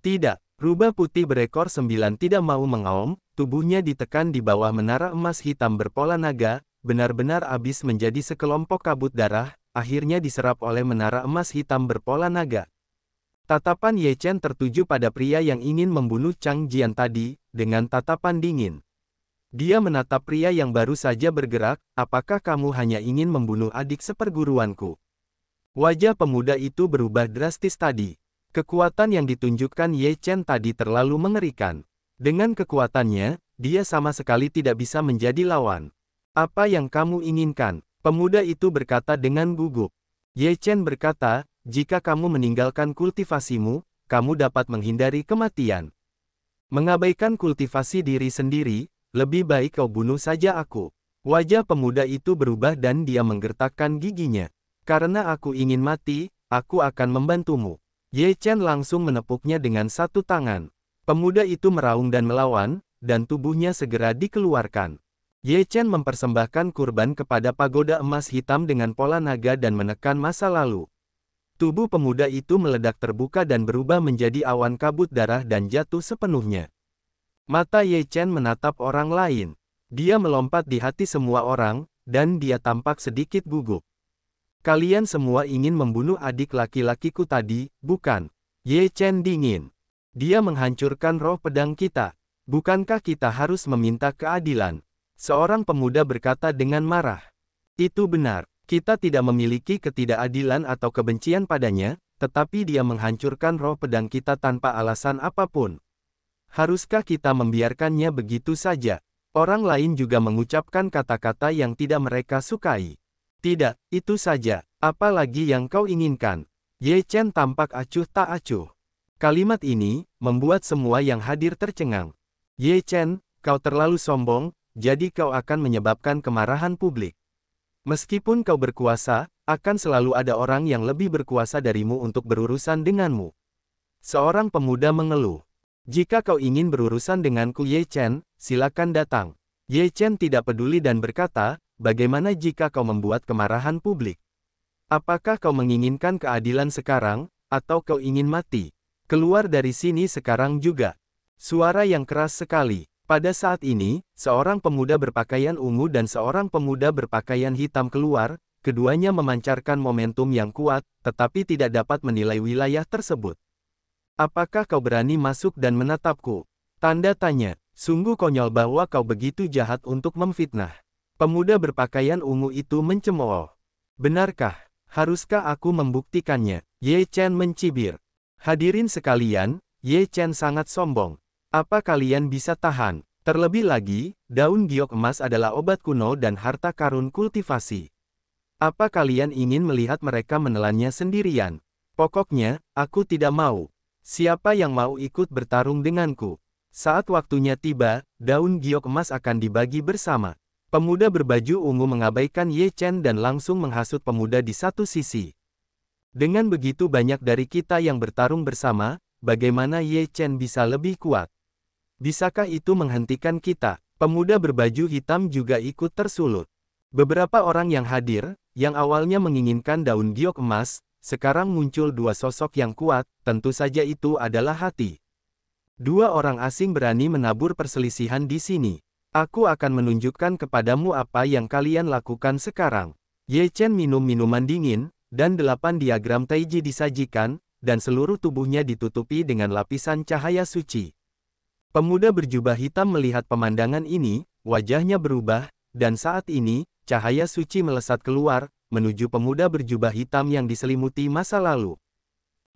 Tidak, rubah putih berekor 9 tidak mau mengaum, tubuhnya ditekan di bawah menara emas hitam berpola naga, benar-benar habis menjadi sekelompok kabut darah, akhirnya diserap oleh menara emas hitam berpola naga. Tatapan Ye Chen tertuju pada pria yang ingin membunuh Chang Jian tadi, dengan tatapan dingin. Dia menatap pria yang baru saja bergerak, apakah kamu hanya ingin membunuh adik seperguruanku? Wajah pemuda itu berubah drastis tadi. Kekuatan yang ditunjukkan Ye Chen tadi terlalu mengerikan. Dengan kekuatannya, dia sama sekali tidak bisa menjadi lawan. Apa yang kamu inginkan? Pemuda itu berkata dengan gugup. Ye Chen berkata, jika kamu meninggalkan kultivasimu, kamu dapat menghindari kematian. Mengabaikan kultivasi diri sendiri, lebih baik kau bunuh saja aku. Wajah pemuda itu berubah dan dia menggertakkan giginya. Karena aku ingin mati, aku akan membantumu. Ye Chen langsung menepuknya dengan satu tangan. Pemuda itu meraung dan melawan, dan tubuhnya segera dikeluarkan. Ye Chen mempersembahkan kurban kepada pagoda emas hitam dengan pola naga dan menekan masa lalu. Tubuh pemuda itu meledak terbuka dan berubah menjadi awan kabut darah dan jatuh sepenuhnya. Mata Ye Chen menatap orang lain. Dia melompat di hati semua orang, dan dia tampak sedikit gugup. Kalian semua ingin membunuh adik laki-lakiku tadi, bukan? Ye Chen dingin. Dia menghancurkan roh pedang kita. Bukankah kita harus meminta keadilan? Seorang pemuda berkata dengan marah. Itu benar. Kita tidak memiliki ketidakadilan atau kebencian padanya, tetapi dia menghancurkan roh pedang kita tanpa alasan apapun. Haruskah kita membiarkannya begitu saja? Orang lain juga mengucapkan kata-kata yang tidak mereka sukai. Tidak, itu saja. Apa lagi yang kau inginkan? Ye Chen tampak acuh tak acuh. Kalimat ini membuat semua yang hadir tercengang. Ye Chen, kau terlalu sombong, jadi kau akan menyebabkan kemarahan publik. Meskipun kau berkuasa, akan selalu ada orang yang lebih berkuasa darimu untuk berurusan denganmu. Seorang pemuda mengeluh. Jika kau ingin berurusan denganku Ye Chen, silakan datang. Ye Chen tidak peduli dan berkata, bagaimana jika kau membuat kemarahan publik? Apakah kau menginginkan keadilan sekarang, atau kau ingin mati? Keluar dari sini sekarang juga. Suara yang keras sekali. Pada saat ini, seorang pemuda berpakaian ungu dan seorang pemuda berpakaian hitam keluar, keduanya memancarkan momentum yang kuat, tetapi tidak dapat menilai wilayah tersebut. Apakah kau berani masuk dan menatapku? Tanda tanya, sungguh konyol bahwa kau begitu jahat untuk memfitnah. Pemuda berpakaian ungu itu mencemooh. Benarkah? Haruskah aku membuktikannya? Ye Chen mencibir. Hadirin sekalian, Ye Chen sangat sombong. Apa kalian bisa tahan? Terlebih lagi, daun giok emas adalah obat kuno dan harta karun kultivasi. Apa kalian ingin melihat mereka menelannya sendirian? Pokoknya, aku tidak mau. Siapa yang mau ikut bertarung denganku? Saat waktunya tiba, daun giok emas akan dibagi bersama. Pemuda berbaju ungu mengabaikan Ye Chen dan langsung menghasut pemuda di satu sisi. Dengan begitu banyak dari kita yang bertarung bersama, bagaimana Ye Chen bisa lebih kuat? Bisakah itu menghentikan kita? Pemuda berbaju hitam juga ikut tersulut. Beberapa orang yang hadir, yang awalnya menginginkan daun giok emas, sekarang muncul dua sosok yang kuat, tentu saja itu adalah hati. Dua orang asing berani menabur perselisihan di sini. Aku akan menunjukkan kepadamu apa yang kalian lakukan sekarang. Ye Chen minum minuman dingin, dan 8 diagram Taiji disajikan, dan seluruh tubuhnya ditutupi dengan lapisan cahaya suci. Pemuda berjubah hitam melihat pemandangan ini, wajahnya berubah, dan saat ini, cahaya suci melesat keluar, menuju pemuda berjubah hitam yang diselimuti masa lalu.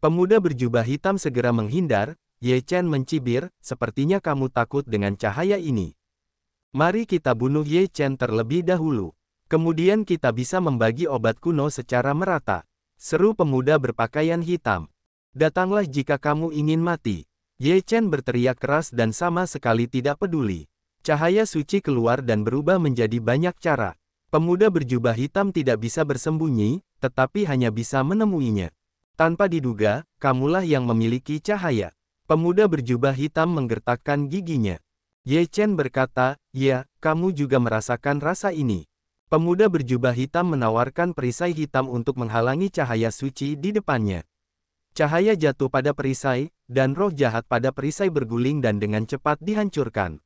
Pemuda berjubah hitam segera menghindar, Ye Chen mencibir, sepertinya kamu takut dengan cahaya ini. Mari kita bunuh Ye Chen terlebih dahulu. Kemudian kita bisa membagi obat kuno secara merata. Seru pemuda berpakaian hitam. Datanglah jika kamu ingin mati. Ye Chen berteriak keras dan sama sekali tidak peduli. Cahaya suci keluar dan berubah menjadi banyak cara. Pemuda berjubah hitam tidak bisa bersembunyi, tetapi hanya bisa menemuinya. Tanpa diduga, kamulah yang memiliki cahaya. Pemuda berjubah hitam menggertakkan giginya. Ye Chen berkata, ya, kamu juga merasakan rasa ini. Pemuda berjubah hitam menawarkan perisai hitam untuk menghalangi cahaya suci di depannya. Cahaya jatuh pada perisai, dan roh jahat pada perisai berguling dan dengan cepat dihancurkan.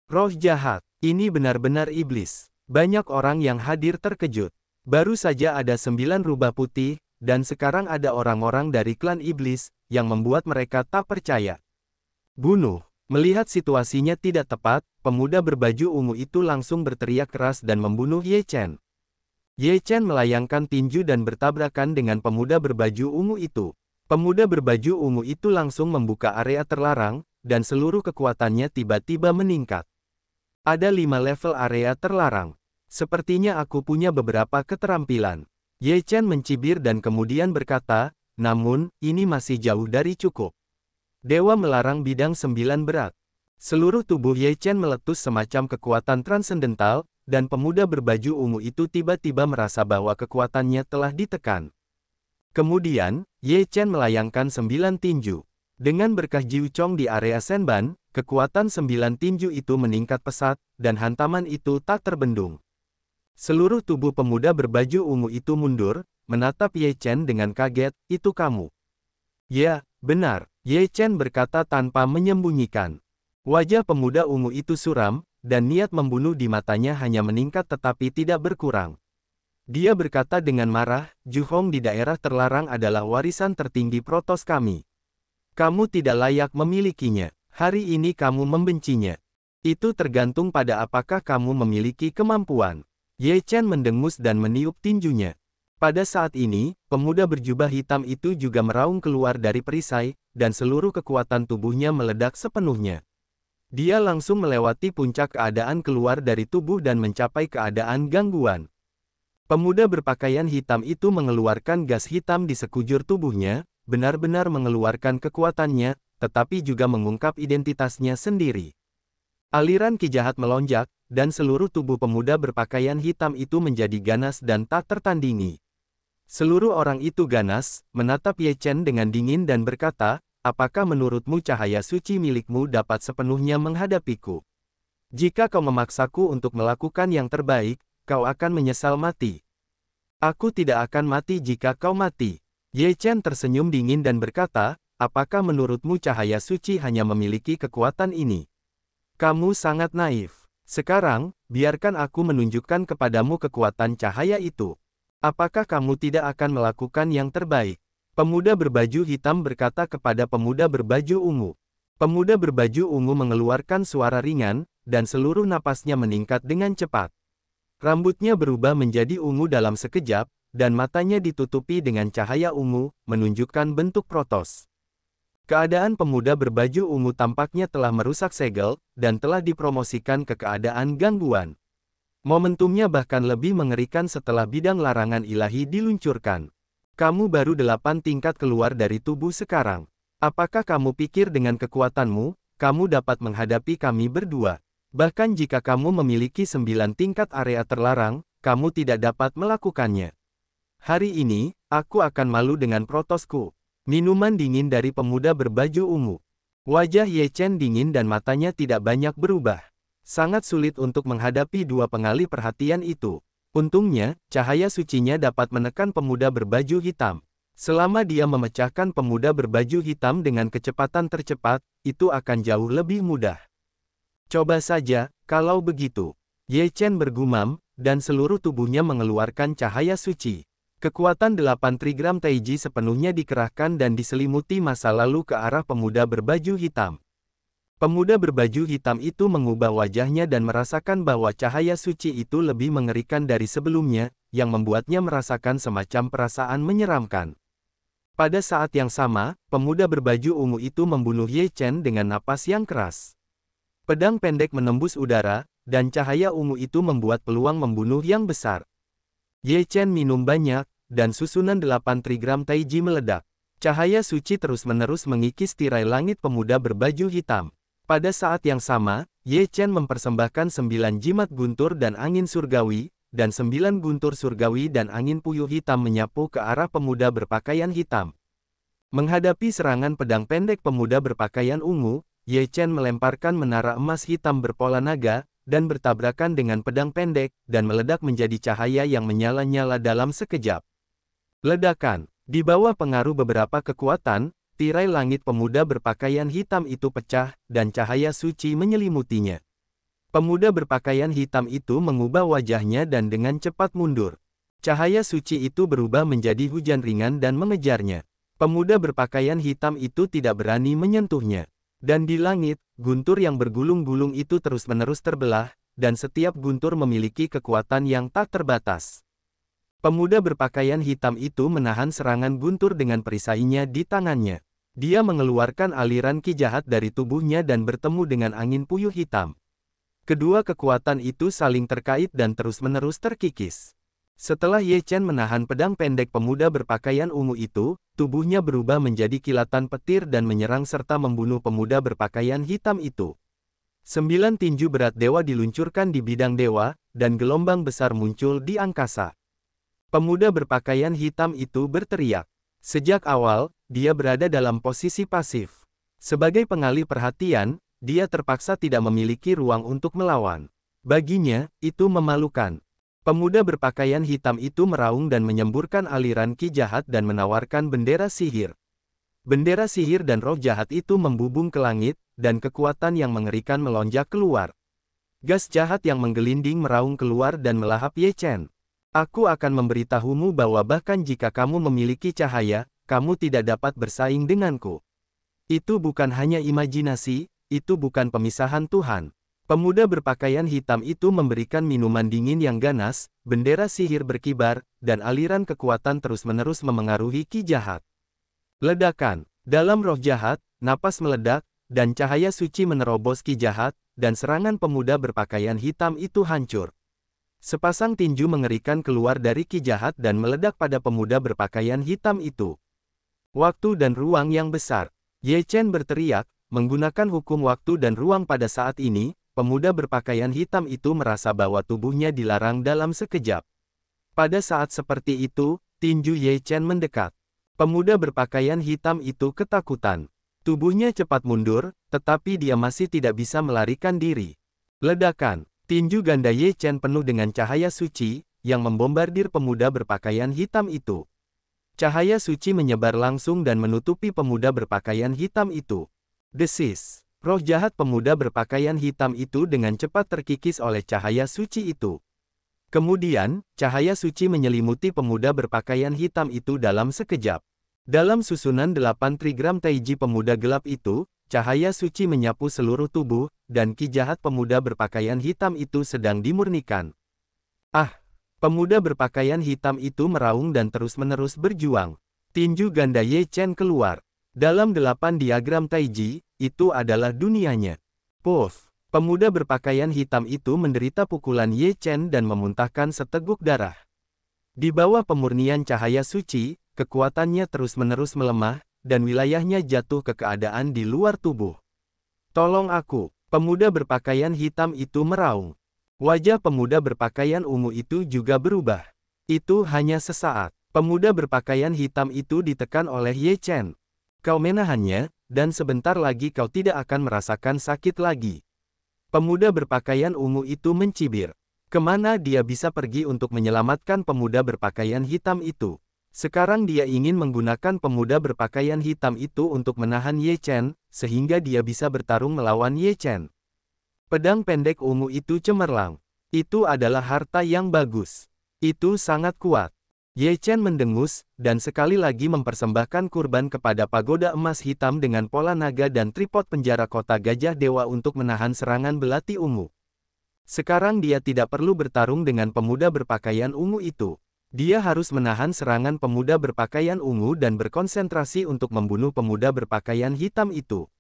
Roh jahat, ini benar-benar iblis. Banyak orang yang hadir terkejut. Baru saja ada 9 rubah putih, dan sekarang ada orang-orang dari klan iblis, yang membuat mereka tak percaya. Bunuh. Melihat situasinya tidak tepat, pemuda berbaju ungu itu langsung berteriak keras dan membunuh Ye Chen. Ye Chen melayangkan tinju dan bertabrakan dengan pemuda berbaju ungu itu. Pemuda berbaju ungu itu langsung membuka area terlarang, dan seluruh kekuatannya tiba-tiba meningkat. Ada 5 level area terlarang. Sepertinya aku punya beberapa keterampilan. Ye Chen mencibir dan kemudian berkata, namun, ini masih jauh dari cukup. Dewa melarang bidang 9 berat. Seluruh tubuh Ye Chen meletus semacam kekuatan transendental, dan pemuda berbaju ungu itu tiba-tiba merasa bahwa kekuatannya telah ditekan. Kemudian, Ye Chen melayangkan 9 tinju. Dengan berkah Jiu Chong di area Senban, kekuatan 9 tinju itu meningkat pesat, dan hantaman itu tak terbendung. Seluruh tubuh pemuda berbaju ungu itu mundur, menatap Ye Chen dengan kaget, "Itu kamu?" "Ya, benar," Ye Chen berkata tanpa menyembunyikan. Wajah pemuda ungu itu suram, dan niat membunuh di matanya hanya meningkat tetapi tidak berkurang. Dia berkata dengan marah, "Ju Hong di daerah terlarang adalah warisan tertinggi Protos kami. Kamu tidak layak memilikinya. Hari ini kamu membencinya. Itu tergantung pada apakah kamu memiliki kemampuan." Ye Chen mendengus dan meniup tinjunya. Pada saat ini, pemuda berjubah hitam itu juga meraung keluar dari perisai, dan seluruh kekuatan tubuhnya meledak sepenuhnya. Dia langsung melewati puncak keadaan keluar dari tubuh dan mencapai keadaan gangguan. Pemuda berpakaian hitam itu mengeluarkan gas hitam di sekujur tubuhnya, benar-benar mengeluarkan kekuatannya, tetapi juga mengungkap identitasnya sendiri. Aliran ki jahat melonjak, dan seluruh tubuh pemuda berpakaian hitam itu menjadi ganas dan tak tertandingi. Seluruh orang itu ganas, menatap Ye Chen dengan dingin dan berkata, "Apakah menurutmu cahaya suci milikmu dapat sepenuhnya menghadapiku? Jika kau memaksaku untuk melakukan yang terbaik, kau akan menyesal mati." "Aku tidak akan mati jika kau mati." Ye Chen tersenyum dingin dan berkata, "Apakah menurutmu cahaya suci hanya memiliki kekuatan ini? Kamu sangat naif. Sekarang, biarkan aku menunjukkan kepadamu kekuatan cahaya itu. Apakah kamu tidak akan melakukan yang terbaik?" Pemuda berbaju hitam berkata kepada pemuda berbaju ungu. Pemuda berbaju ungu mengeluarkan suara ringan, dan seluruh napasnya meningkat dengan cepat. Rambutnya berubah menjadi ungu dalam sekejap, dan matanya ditutupi dengan cahaya ungu, menunjukkan bentuk Protos. Keadaan pemuda berbaju ungu tampaknya telah merusak segel, dan telah dipromosikan ke keadaan gangguan. Momentumnya bahkan lebih mengerikan setelah bidang larangan ilahi diluncurkan. "Kamu baru 8 tingkat keluar dari tubuh sekarang. Apakah kamu pikir dengan kekuatanmu, kamu dapat menghadapi kami berdua? Bahkan jika kamu memiliki 9 tingkat area terlarang, kamu tidak dapat melakukannya. Hari ini, aku akan malu dengan Protosku." Minuman dingin dari pemuda berbaju ungu. Wajah Ye Chen dingin dan matanya tidak banyak berubah. Sangat sulit untuk menghadapi dua pengalih perhatian itu. Untungnya, cahaya sucinya dapat menekan pemuda berbaju hitam. Selama dia memecahkan pemuda berbaju hitam dengan kecepatan tercepat, itu akan jauh lebih mudah. "Coba saja, kalau begitu." Ye Chen bergumam, dan seluruh tubuhnya mengeluarkan cahaya suci. Kekuatan 8 trigram Taiji sepenuhnya dikerahkan dan diselimuti masa lalu ke arah pemuda berbaju hitam. Pemuda berbaju hitam itu mengubah wajahnya dan merasakan bahwa cahaya suci itu lebih mengerikan dari sebelumnya, yang membuatnya merasakan semacam perasaan menyeramkan. Pada saat yang sama, pemuda berbaju ungu itu membunuh Ye Chen dengan napas yang keras. Pedang pendek menembus udara, dan cahaya ungu itu membuat peluang membunuh yang besar. Ye Chen minum banyak, dan susunan 8 trigram Taiji meledak. Cahaya suci terus-menerus mengikis tirai langit pemuda berbaju hitam. Pada saat yang sama, Ye Chen mempersembahkan 9 jimat guntur dan angin surgawi, dan 9 guntur surgawi dan angin puyuh hitam menyapu ke arah pemuda berpakaian hitam. Menghadapi serangan pedang pendek pemuda berpakaian ungu, Ye Chen melemparkan menara emas hitam berpola naga, dan bertabrakan dengan pedang pendek, dan meledak menjadi cahaya yang menyala-nyala dalam sekejap. Ledakan. Di bawah pengaruh beberapa kekuatan, tirai langit pemuda berpakaian hitam itu pecah, dan cahaya suci menyelimutinya. Pemuda berpakaian hitam itu mengubah wajahnya dan dengan cepat mundur. Cahaya suci itu berubah menjadi hujan ringan dan mengejarnya. Pemuda berpakaian hitam itu tidak berani menyentuhnya. Dan di langit, guntur yang bergulung-gulung itu terus-menerus terbelah, dan setiap guntur memiliki kekuatan yang tak terbatas. Pemuda berpakaian hitam itu menahan serangan guntur dengan perisainya di tangannya. Dia mengeluarkan aliran ki jahat dari tubuhnya dan bertemu dengan angin puyuh hitam. Kedua kekuatan itu saling terkait dan terus-menerus terkikis. Setelah Ye Chen menahan pedang pendek pemuda berpakaian ungu itu, tubuhnya berubah menjadi kilatan petir dan menyerang serta membunuh pemuda berpakaian hitam itu. 9 tinju berat dewa diluncurkan di bidang dewa, dan gelombang besar muncul di angkasa. Pemuda berpakaian hitam itu berteriak. Sejak awal, dia berada dalam posisi pasif. Sebagai pengalih perhatian, dia terpaksa tidak memiliki ruang untuk melawan. Baginya, itu memalukan. Pemuda berpakaian hitam itu meraung dan menyemburkan aliran ki jahat dan menawarkan bendera sihir. Bendera sihir dan roh jahat itu membubung ke langit, dan kekuatan yang mengerikan melonjak keluar. Gas jahat yang menggelinding meraung keluar dan melahap Ye Chen. Aku akan memberitahumu bahwa bahkan jika kamu memiliki cahaya, kamu tidak dapat bersaing denganku. Itu bukan hanya imajinasi, itu bukan pemisahan Tuhan. Pemuda berpakaian hitam itu memberikan minuman dingin yang ganas, bendera sihir berkibar, dan aliran kekuatan terus-menerus memengaruhi ki jahat. Ledakan. Dalam roh jahat, napas meledak, dan cahaya suci menerobos ki jahat, dan serangan pemuda berpakaian hitam itu hancur. Sepasang tinju mengerikan keluar dari ki jahat dan meledak pada pemuda berpakaian hitam itu. Waktu dan ruang yang besar. Ye Chen berteriak, menggunakan hukum waktu dan ruang pada saat ini. Pemuda berpakaian hitam itu merasa bahwa tubuhnya dilarang dalam sekejap. Pada saat seperti itu, tinju Ye Chen mendekat. Pemuda berpakaian hitam itu ketakutan. Tubuhnya cepat mundur, tetapi dia masih tidak bisa melarikan diri. Ledakan. Tinju ganda Ye Chen penuh dengan cahaya suci, yang membombardir pemuda berpakaian hitam itu. Cahaya suci menyebar langsung dan menutupi pemuda berpakaian hitam itu. Desis. Roh jahat pemuda berpakaian hitam itu dengan cepat terkikis oleh cahaya suci itu. Kemudian, cahaya suci menyelimuti pemuda berpakaian hitam itu dalam sekejap. Dalam susunan 8 trigram taiji pemuda gelap itu, cahaya suci menyapu seluruh tubuh, dan ki jahat pemuda berpakaian hitam itu sedang dimurnikan. Ah! Pemuda berpakaian hitam itu meraung dan terus-menerus berjuang. Tinju ganda Ye Chen keluar. Dalam 8 diagram taiji, itu adalah dunianya. Puff! Pemuda berpakaian hitam itu menderita pukulan Ye Chen dan memuntahkan seteguk darah. Di bawah pemurnian cahaya suci, kekuatannya terus-menerus melemah, dan wilayahnya jatuh ke keadaan di luar tubuh. Tolong aku! Pemuda berpakaian hitam itu meraung. Wajah pemuda berpakaian ungu itu juga berubah. Itu hanya sesaat. Pemuda berpakaian hitam itu ditekan oleh Ye Chen. Kau menahannya, dan sebentar lagi kau tidak akan merasakan sakit lagi. Pemuda berpakaian ungu itu mencibir. Kemana dia bisa pergi untuk menyelamatkan pemuda berpakaian hitam itu? Sekarang dia ingin menggunakan pemuda berpakaian hitam itu untuk menahan Ye Chen, sehingga dia bisa bertarung melawan Ye Chen. Pedang pendek ungu itu cemerlang. Itu adalah harta yang bagus. Itu sangat kuat. Ye Chen mendengus, dan sekali lagi mempersembahkan kurban kepada pagoda emas hitam dengan pola naga dan tripod penjara kota gajah dewa untuk menahan serangan belati ungu. Sekarang dia tidak perlu bertarung dengan pemuda berpakaian ungu itu. Dia harus menahan serangan pemuda berpakaian ungu dan berkonsentrasi untuk membunuh pemuda berpakaian hitam itu.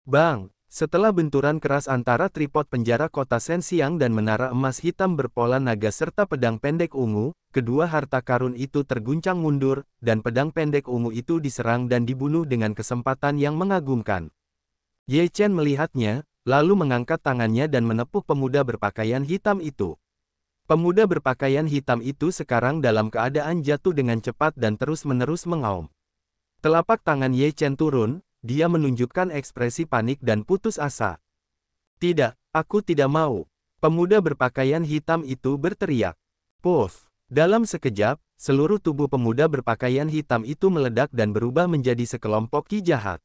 Bang! Setelah benturan keras antara tripod penjara kota Sensiang dan menara emas hitam berpola naga serta pedang pendek ungu, kedua harta karun itu terguncang mundur, dan pedang pendek ungu itu diserang dan dibunuh dengan kesempatan yang mengagumkan. Ye Chen melihatnya, lalu mengangkat tangannya dan menepuk pemuda berpakaian hitam itu. Pemuda berpakaian hitam itu sekarang dalam keadaan jatuh dengan cepat dan terus-menerus mengaum. Telapak tangan Ye Chen turun. Dia menunjukkan ekspresi panik dan putus asa. Tidak, aku tidak mau. Pemuda berpakaian hitam itu berteriak. Puff! Dalam sekejap, seluruh tubuh pemuda berpakaian hitam itu meledak dan berubah menjadi sekelompok ki jahat.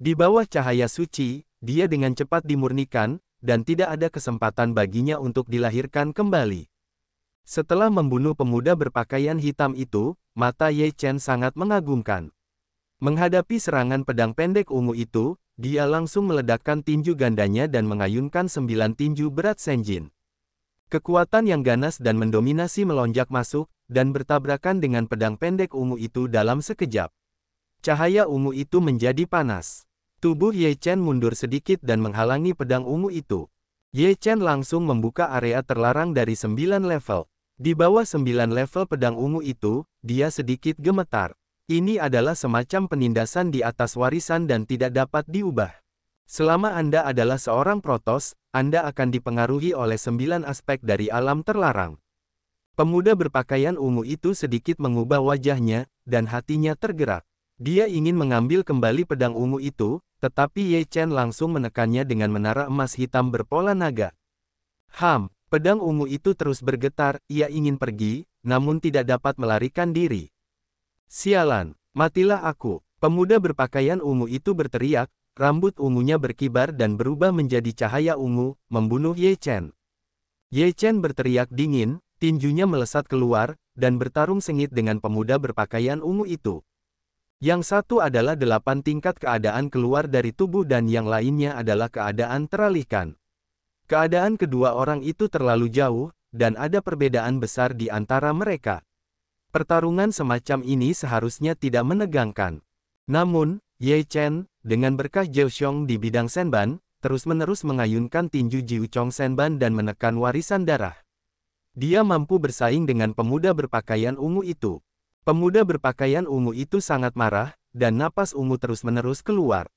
Di bawah cahaya suci, dia dengan cepat dimurnikan, dan tidak ada kesempatan baginya untuk dilahirkan kembali. Setelah membunuh pemuda berpakaian hitam itu, mata Ye Chen sangat mengagumkan. Menghadapi serangan pedang pendek ungu itu, dia langsung meledakkan tinju gandanya dan mengayunkan 9 tinju berat Senjin. Kekuatan yang ganas dan mendominasi melonjak masuk, dan bertabrakan dengan pedang pendek ungu itu dalam sekejap. Cahaya ungu itu menjadi panas. Tubuh Ye Chen mundur sedikit dan menghalangi pedang ungu itu. Ye Chen langsung membuka area terlarang dari 9 level. Di bawah 9 level pedang ungu itu, dia sedikit gemetar. Ini adalah semacam penindasan di atas warisan dan tidak dapat diubah. Selama Anda adalah seorang Protoss, Anda akan dipengaruhi oleh 9 aspek dari alam terlarang. Pemuda berpakaian ungu itu sedikit mengubah wajahnya, dan hatinya tergerak. Dia ingin mengambil kembali pedang ungu itu, tetapi Ye Chen langsung menekannya dengan menara emas hitam berpola naga. Pedang ungu itu terus bergetar, ia ingin pergi, namun tidak dapat melarikan diri. Sialan, matilah aku. Pemuda berpakaian ungu itu berteriak, rambut ungunya berkibar dan berubah menjadi cahaya ungu, membunuh Ye Chen. Ye Chen berteriak dingin, tinjunya melesat keluar, dan bertarung sengit dengan pemuda berpakaian ungu itu. Yang satu adalah 8 tingkat keadaan keluar dari tubuh dan yang lainnya adalah keadaan teralihkan. Keadaan kedua orang itu terlalu jauh, dan ada perbedaan besar di antara mereka. Pertarungan semacam ini seharusnya tidak menegangkan. Namun, Ye Chen, dengan berkah Jiu Xiong di bidang Senban, terus-menerus mengayunkan tinju Jiu Chong Senban dan menekan warisan darah. Dia mampu bersaing dengan pemuda berpakaian ungu itu. Pemuda berpakaian ungu itu sangat marah, dan napas ungu terus-menerus keluar.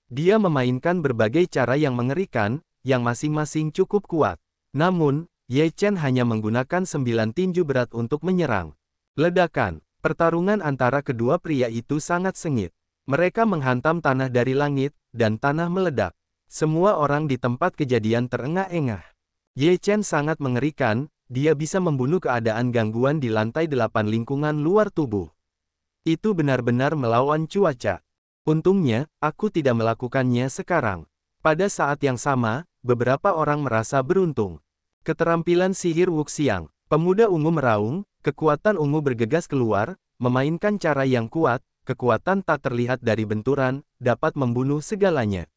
Dia memainkan berbagai cara yang mengerikan, yang masing-masing cukup kuat. Namun, Ye Chen hanya menggunakan 9 tinju berat untuk menyerang. Ledakan. Pertarungan antara kedua pria itu sangat sengit. Mereka menghantam tanah dari langit, dan tanah meledak. Semua orang di tempat kejadian terengah-engah. Ye Chen sangat mengerikan, dia bisa membunuh keadaan gangguan di lantai 8 lingkungan luar tubuh. Itu benar-benar melawan cuaca. Untungnya, aku tidak melakukannya sekarang. Pada saat yang sama, beberapa orang merasa beruntung. Keterampilan sihir Wuxiang. Pemuda ungu meraung, kekuatan ungu bergegas keluar, memainkan cara yang kuat, kekuatan tak terlihat dari benturan, dapat membunuh segalanya.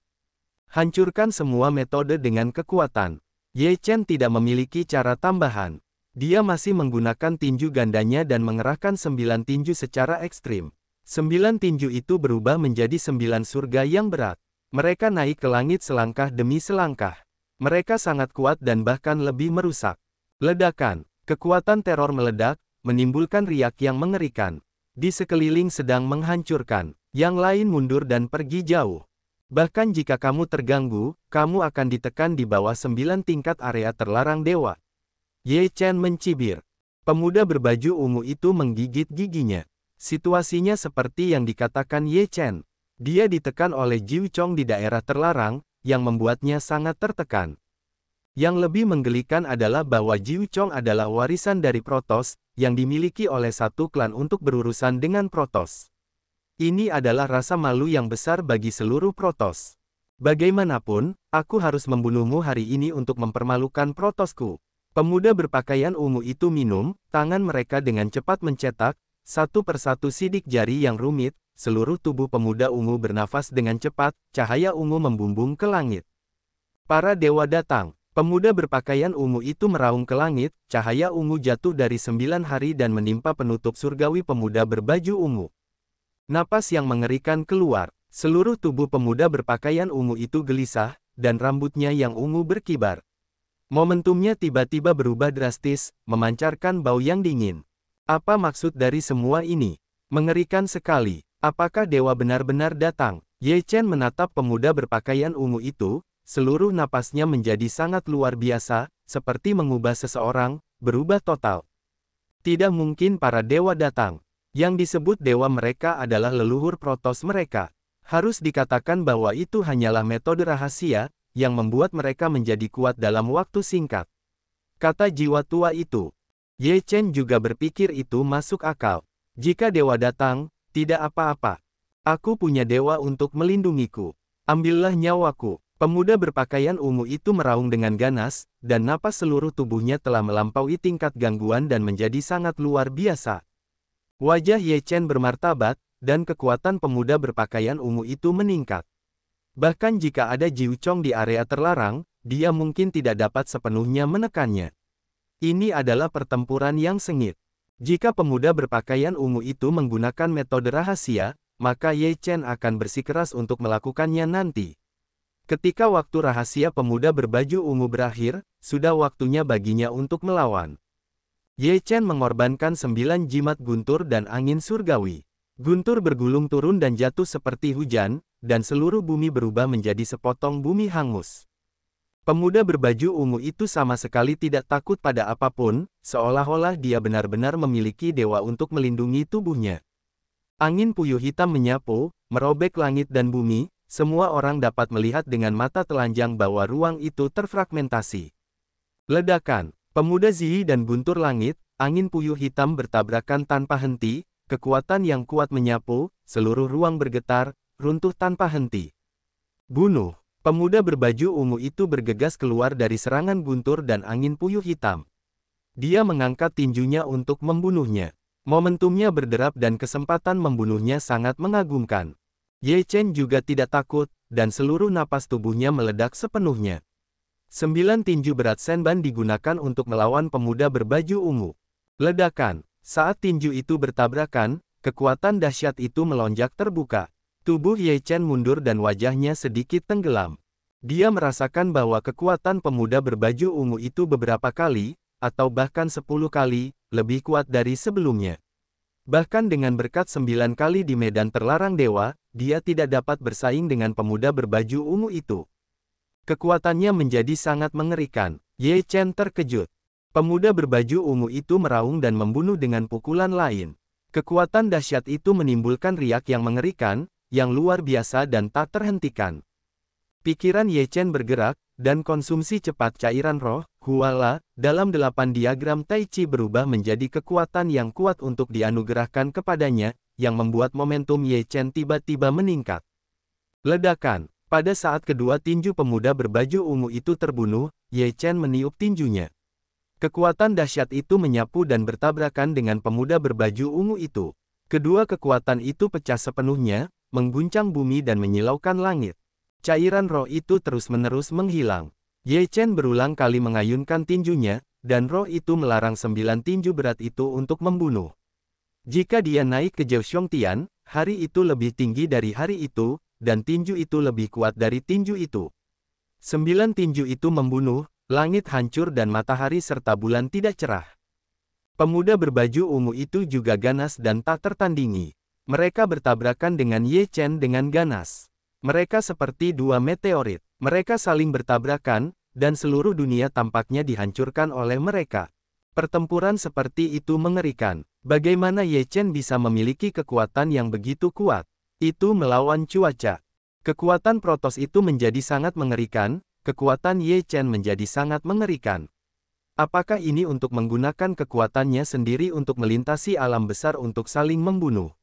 Hancurkan semua metode dengan kekuatan. Ye Chen tidak memiliki cara tambahan. Dia masih menggunakan tinju gandanya dan mengerahkan 9 tinju secara ekstrim. 9 tinju itu berubah menjadi 9 surga yang berat. Mereka naik ke langit selangkah demi selangkah. Mereka sangat kuat dan bahkan lebih merusak. Ledakan. Kekuatan teror meledak, menimbulkan riak yang mengerikan. Di sekeliling sedang menghancurkan. Yang lain mundur dan pergi jauh. Bahkan jika kamu terganggu, kamu akan ditekan di bawah 9 tingkat area terlarang dewa. Ye Chen mencibir. Pemuda berbaju ungu itu menggigit giginya. Situasinya seperti yang dikatakan Ye Chen. Dia ditekan oleh Jiu Chong di daerah terlarang, yang membuatnya sangat tertekan. Yang lebih menggelikan adalah bahwa Jiu Chong adalah warisan dari Protoss, yang dimiliki oleh satu klan untuk berurusan dengan Protoss. Ini adalah rasa malu yang besar bagi seluruh Protoss. Bagaimanapun, aku harus membunuhmu hari ini untuk mempermalukan Protossku. Pemuda berpakaian ungu itu minum, tangan mereka dengan cepat mencetak, satu persatu sidik jari yang rumit. Seluruh tubuh pemuda ungu bernafas dengan cepat, cahaya ungu membumbung ke langit. Para dewa datang. Pemuda berpakaian ungu itu meraung ke langit, cahaya ungu jatuh dari 9 hari dan menimpa penutup surgawi pemuda berbaju ungu. Napas yang mengerikan keluar. Seluruh tubuh pemuda berpakaian ungu itu gelisah, dan rambutnya yang ungu berkibar. Momentumnya tiba-tiba berubah drastis, memancarkan bau yang dingin. Apa maksud dari semua ini? Mengerikan sekali. Apakah dewa benar-benar datang? Ye Chen menatap pemuda berpakaian ungu itu, seluruh napasnya menjadi sangat luar biasa, seperti mengubah seseorang, berubah total. Tidak mungkin para dewa datang. Yang disebut dewa mereka adalah leluhur Protoss mereka. Harus dikatakan bahwa itu hanyalah metode rahasia, yang membuat mereka menjadi kuat dalam waktu singkat. Kata jiwa tua itu. Ye Chen juga berpikir itu masuk akal. Jika dewa datang, tidak apa-apa. Aku punya dewa untuk melindungiku. Ambillah nyawaku. Pemuda berpakaian ungu itu meraung dengan ganas, dan napas seluruh tubuhnya telah melampaui tingkat gangguan dan menjadi sangat luar biasa. Wajah Ye Chen bermartabat, dan kekuatan pemuda berpakaian ungu itu meningkat. Bahkan jika ada Jiu Chong di area terlarang, dia mungkin tidak dapat sepenuhnya menekannya. Ini adalah pertempuran yang sengit. Jika pemuda berpakaian ungu itu menggunakan metode rahasia, maka Ye Chen akan bersikeras untuk melakukannya nanti. Ketika waktu rahasia pemuda berbaju ungu berakhir, sudah waktunya baginya untuk melawan. Ye Chen mengorbankan 9 jimat guntur dan angin surgawi. Guntur bergulung turun dan jatuh seperti hujan, dan seluruh bumi berubah menjadi sepotong bumi hangus. Pemuda berbaju ungu itu sama sekali tidak takut pada apapun, seolah-olah dia benar-benar memiliki dewa untuk melindungi tubuhnya. Angin puyuh hitam menyapu, merobek langit dan bumi, semua orang dapat melihat dengan mata telanjang bahwa ruang itu terfragmentasi. Ledakan, pemuda Ziyi dan guntur langit, angin puyuh hitam bertabrakan tanpa henti, kekuatan yang kuat menyapu, seluruh ruang bergetar, runtuh tanpa henti. Bunuh. Pemuda berbaju ungu itu bergegas keluar dari serangan guntur dan angin puyuh hitam. Dia mengangkat tinjunya untuk membunuhnya. Momentumnya berderap dan kesempatan membunuhnya sangat mengagumkan. Ye Chen juga tidak takut, dan seluruh napas tubuhnya meledak sepenuhnya. 9 tinju berat senban digunakan untuk melawan pemuda berbaju ungu. Ledakan. Saat tinju itu bertabrakan, kekuatan dahsyat itu melonjak terbuka. Tubuh Ye Chen mundur dan wajahnya sedikit tenggelam. Dia merasakan bahwa kekuatan pemuda berbaju ungu itu beberapa kali, atau bahkan 10 kali, lebih kuat dari sebelumnya. Bahkan dengan berkat 9 kali di medan terlarang dewa, dia tidak dapat bersaing dengan pemuda berbaju ungu itu. Kekuatannya menjadi sangat mengerikan. Ye Chen terkejut. Pemuda berbaju ungu itu meraung dan membunuh dengan pukulan lain. Kekuatan dahsyat itu menimbulkan riak yang mengerikan, yang luar biasa dan tak terhentikan. Pikiran Ye Chen bergerak, dan konsumsi cepat cairan roh, Huala, dalam 8 diagram Tai Chi berubah menjadi kekuatan yang kuat untuk dianugerahkan kepadanya, yang membuat momentum Ye Chen tiba-tiba meningkat. Ledakan. Pada saat kedua tinju pemuda berbaju ungu itu terbunuh, Ye Chen meniup tinjunya. Kekuatan dahsyat itu menyapu dan bertabrakan dengan pemuda berbaju ungu itu. Kedua kekuatan itu pecah sepenuhnya, mengguncang bumi dan menyilaukan langit. Cairan roh itu terus-menerus menghilang. Ye Chen berulang kali mengayunkan tinjunya, dan roh itu melarang 9 tinju berat itu untuk membunuh. Jika dia naik ke Zhou Xiongtian, hari itu lebih tinggi dari hari itu, dan tinju itu lebih kuat dari tinju itu. 9 tinju itu membunuh, langit hancur dan matahari serta bulan tidak cerah. Pemuda berbaju ungu itu juga ganas dan tak tertandingi. Mereka bertabrakan dengan Ye Chen dengan ganas. Mereka seperti dua meteorit. Mereka saling bertabrakan, dan seluruh dunia tampaknya dihancurkan oleh mereka. Pertempuran seperti itu mengerikan. Bagaimana Ye Chen bisa memiliki kekuatan yang begitu kuat? Itu melawan cuaca. Kekuatan protos itu menjadi sangat mengerikan, kekuatan Ye Chen menjadi sangat mengerikan. Apakah ini untuk menggunakan kekuatannya sendiri untuk melintasi alam besar untuk saling membunuh?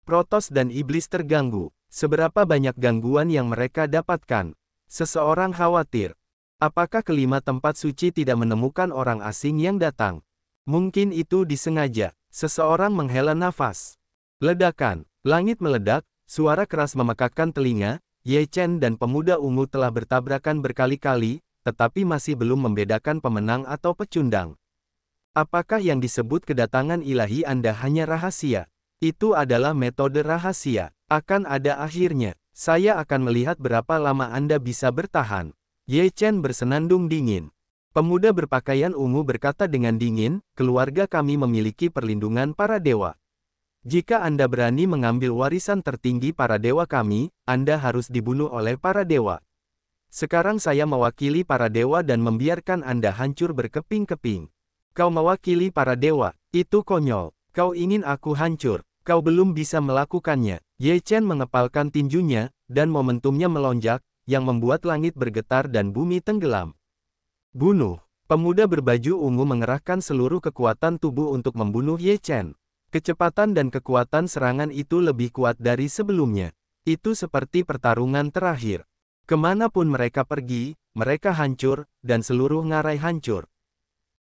Protos dan iblis terganggu. Seberapa banyak gangguan yang mereka dapatkan? Seseorang khawatir. Apakah kelima tempat suci tidak menemukan orang asing yang datang? Mungkin itu disengaja. Seseorang menghela nafas. Ledakan. Langit meledak, suara keras memekakkan telinga. Ye Chen dan pemuda ungu telah bertabrakan berkali-kali, tetapi masih belum membedakan pemenang atau pecundang. Apakah yang disebut kedatangan ilahi Anda hanya rahasia? Itu adalah metode rahasia. Akan ada akhirnya. Saya akan melihat berapa lama Anda bisa bertahan. Ye Chen bersenandung dingin. Pemuda berpakaian ungu berkata dengan dingin, keluarga kami memiliki perlindungan para dewa. Jika Anda berani mengambil warisan tertinggi para dewa kami, Anda harus dibunuh oleh para dewa. Sekarang saya mewakili para dewa dan membiarkan Anda hancur berkeping-keping. Kau mewakili para dewa, itu konyol. Kau ingin aku hancur. Kau belum bisa melakukannya. Ye Chen mengepalkan tinjunya, dan momentumnya melonjak, yang membuat langit bergetar dan bumi tenggelam. Bunuh. Pemuda berbaju ungu mengerahkan seluruh kekuatan tubuh untuk membunuh Ye Chen. Kecepatan dan kekuatan serangan itu lebih kuat dari sebelumnya. Itu seperti pertarungan terakhir. Kemanapun mereka pergi, mereka hancur, dan seluruh ngarai hancur.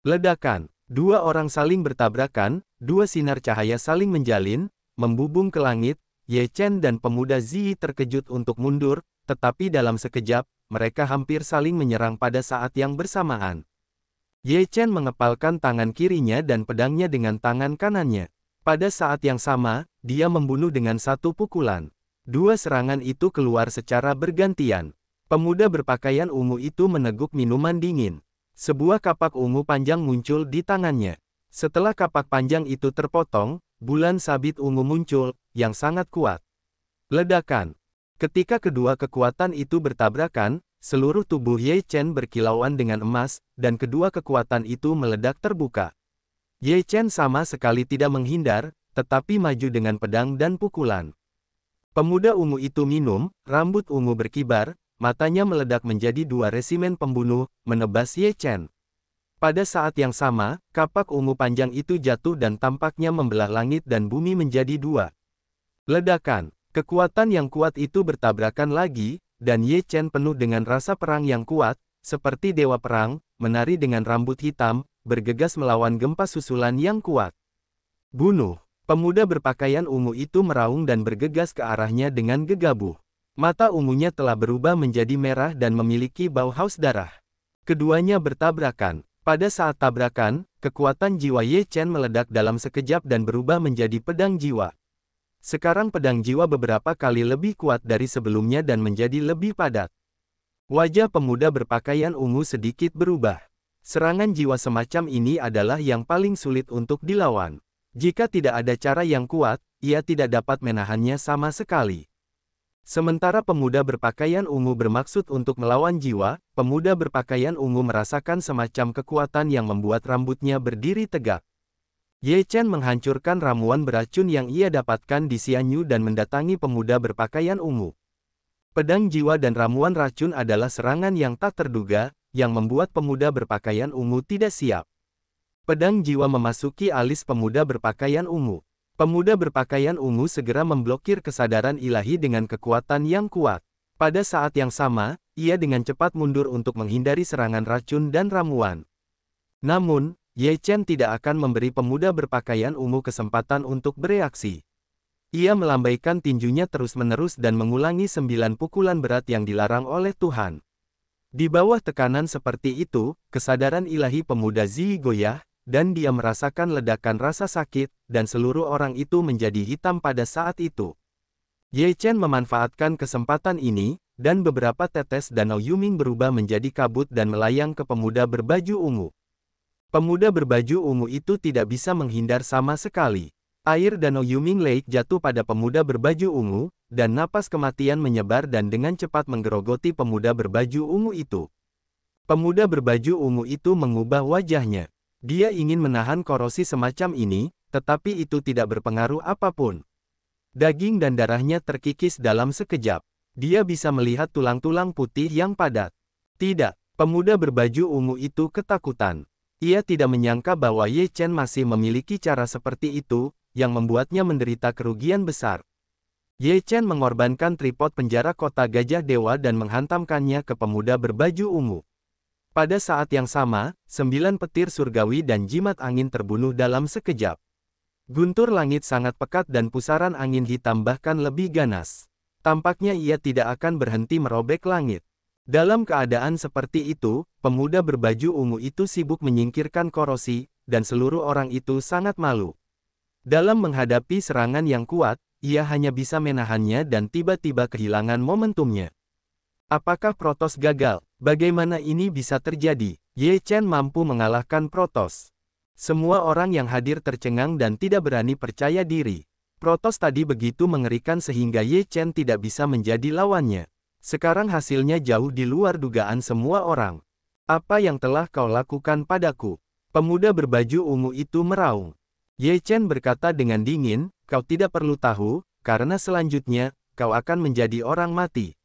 Ledakan. Dua orang saling bertabrakan, dua sinar cahaya saling menjalin, membubung ke langit. Ye Chen dan pemuda Ziyi terkejut untuk mundur, tetapi dalam sekejap, mereka hampir saling menyerang pada saat yang bersamaan. Ye Chen mengepalkan tangan kirinya dan pedangnya dengan tangan kanannya. Pada saat yang sama, dia membunuh dengan satu pukulan. Dua serangan itu keluar secara bergantian. Pemuda berpakaian ungu itu meneguk minuman dingin. Sebuah kapak ungu panjang muncul di tangannya. Setelah kapak panjang itu terpotong, bulan sabit ungu muncul, yang sangat kuat. Ledakan. Ketika kedua kekuatan itu bertabrakan, seluruh tubuh Ye Chen berkilauan dengan emas, dan kedua kekuatan itu meledak terbuka. Ye Chen sama sekali tidak menghindar, tetapi maju dengan pedang dan pukulan. Pemuda ungu itu minum, rambut ungu berkibar, matanya meledak menjadi dua resimen pembunuh, menebas Ye Chen. Pada saat yang sama, kapak ungu panjang itu jatuh dan tampaknya membelah langit dan bumi menjadi dua. Ledakan. Kekuatan yang kuat itu bertabrakan lagi, dan Ye Chen penuh dengan rasa perang yang kuat, seperti dewa perang, menari dengan rambut hitam, bergegas melawan gempa susulan yang kuat. Bunuh. Pemuda berpakaian ungu itu meraung dan bergegas ke arahnya dengan gegabah. Mata ungunya telah berubah menjadi merah dan memiliki bau haus darah. Keduanya bertabrakan. Pada saat tabrakan, kekuatan jiwa Ye Chen meledak dalam sekejap dan berubah menjadi pedang jiwa. Sekarang pedang jiwa beberapa kali lebih kuat dari sebelumnya dan menjadi lebih padat. Wajah pemuda berpakaian ungu sedikit berubah. Serangan jiwa semacam ini adalah yang paling sulit untuk dilawan. Jika tidak ada cara yang kuat, ia tidak dapat menahannya sama sekali. Sementara pemuda berpakaian ungu bermaksud untuk melawan jiwa, pemuda berpakaian ungu merasakan semacam kekuatan yang membuat rambutnya berdiri tegak. Ye Chen menghancurkan ramuan beracun yang ia dapatkan di Xianyu dan mendatangi pemuda berpakaian ungu. Pedang jiwa dan ramuan racun adalah serangan yang tak terduga, yang membuat pemuda berpakaian ungu tidak siap. Pedang jiwa memasuki alis pemuda berpakaian ungu. Pemuda berpakaian ungu segera memblokir kesadaran ilahi dengan kekuatan yang kuat. Pada saat yang sama, ia dengan cepat mundur untuk menghindari serangan racun dan ramuan. Namun, Ye Chen tidak akan memberi pemuda berpakaian ungu kesempatan untuk bereaksi. Ia melambaikan tinjunya terus-menerus dan mengulangi 9 pukulan berat yang dilarang oleh Tuhan. Di bawah tekanan seperti itu, kesadaran ilahi pemuda Zi goyah, dan dia merasakan ledakan rasa sakit, dan seluruh orang itu menjadi hitam pada saat itu. Ye Chen memanfaatkan kesempatan ini, dan beberapa tetes danau Yuming berubah menjadi kabut dan melayang ke pemuda berbaju ungu. Pemuda berbaju ungu itu tidak bisa menghindar sama sekali. Air danau Yuming Lake jatuh pada pemuda berbaju ungu, dan napas kematian menyebar dan dengan cepat menggerogoti pemuda berbaju ungu itu. Pemuda berbaju ungu itu mengubah wajahnya. Dia ingin menahan korosi semacam ini, tetapi itu tidak berpengaruh apapun. Daging dan darahnya terkikis dalam sekejap. Dia bisa melihat tulang-tulang putih yang padat. Tidak, pemuda berbaju ungu itu ketakutan. Ia tidak menyangka bahwa Ye Chen masih memiliki cara seperti itu, yang membuatnya menderita kerugian besar. Ye Chen mengorbankan tripod penjara kota Gajah Dewa dan menghantamkannya ke pemuda berbaju ungu. Pada saat yang sama, 9 petir surgawi dan jimat angin terbunuh dalam sekejap. Guntur langit sangat pekat dan pusaran angin hitam bahkan lebih ganas. Tampaknya ia tidak akan berhenti merobek langit. Dalam keadaan seperti itu, pemuda berbaju ungu itu sibuk menyingkirkan korosi, dan seluruh orang itu sangat malu. Dalam menghadapi serangan yang kuat, ia hanya bisa menahannya dan tiba-tiba kehilangan momentumnya. Apakah Protos gagal? Bagaimana ini bisa terjadi? Ye Chen mampu mengalahkan Protos. Semua orang yang hadir tercengang dan tidak berani percaya diri. Protos tadi begitu mengerikan sehingga Ye Chen tidak bisa menjadi lawannya. Sekarang hasilnya jauh di luar dugaan semua orang. Apa yang telah kau lakukan padaku? Pemuda berbaju ungu itu meraung. Ye Chen berkata dengan dingin, kau tidak perlu tahu, karena selanjutnya, kau akan menjadi orang mati.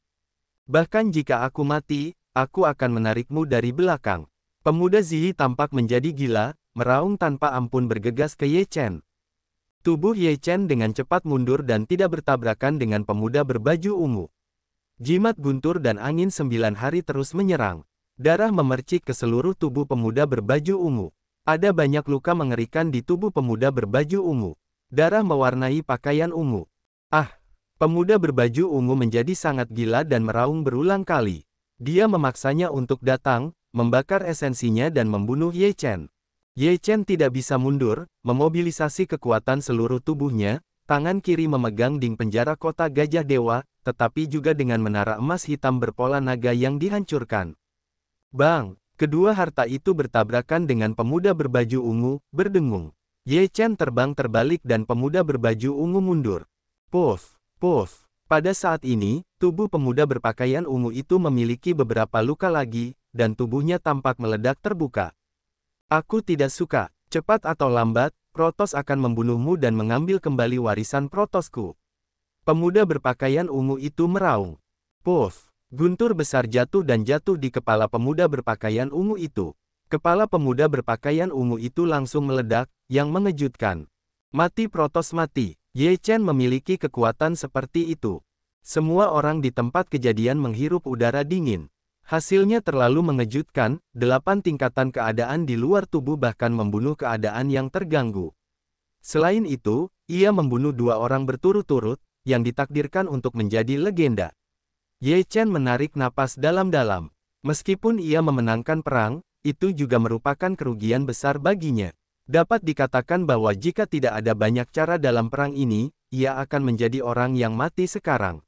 Bahkan jika aku mati, aku akan menarikmu dari belakang. Pemuda Ziyi tampak menjadi gila, meraung tanpa ampun bergegas ke Ye Chen. Tubuh Ye Chen dengan cepat mundur dan tidak bertabrakan dengan pemuda berbaju ungu. Jimat guntur dan angin 9 hari terus menyerang. Darah memercik ke seluruh tubuh pemuda berbaju ungu. Ada banyak luka mengerikan di tubuh pemuda berbaju ungu. Darah mewarnai pakaian ungu. Ah! Pemuda berbaju ungu menjadi sangat gila dan meraung berulang kali. Dia memaksanya untuk datang, membakar esensinya dan membunuh Ye Chen. Ye Chen tidak bisa mundur, memobilisasi kekuatan seluruh tubuhnya, tangan kiri memegang dinding penjara kota Gajah Dewa, tetapi juga dengan menara emas hitam berpola naga yang dihancurkan. Bang! Kedua harta itu bertabrakan dengan pemuda berbaju ungu, berdengung. Ye Chen terbang terbalik dan pemuda berbaju ungu mundur. Puff, puff. Pada saat ini, tubuh pemuda berpakaian ungu itu memiliki beberapa luka lagi, dan tubuhnya tampak meledak terbuka. Aku tidak suka. Cepat atau lambat, Protos akan membunuhmu dan mengambil kembali warisan Protosku. Pemuda berpakaian ungu itu meraung. Puff. Guntur besar jatuh dan jatuh di kepala pemuda berpakaian ungu itu. Kepala pemuda berpakaian ungu itu langsung meledak, yang mengejutkan. Mati Protos mati. Ye Chen memiliki kekuatan seperti itu. Semua orang di tempat kejadian menghirup udara dingin. Hasilnya terlalu mengejutkan, 8 tingkatan keadaan di luar tubuh bahkan membunuh keadaan yang terganggu. Selain itu, ia membunuh 2 orang berturut-turut, yang ditakdirkan untuk menjadi legenda. Ye Chen menarik napas dalam-dalam. Meskipun ia memenangkan perang, itu juga merupakan kerugian besar baginya. Dapat dikatakan bahwa jika tidak ada banyak cara dalam perang ini, ia akan menjadi orang yang mati sekarang.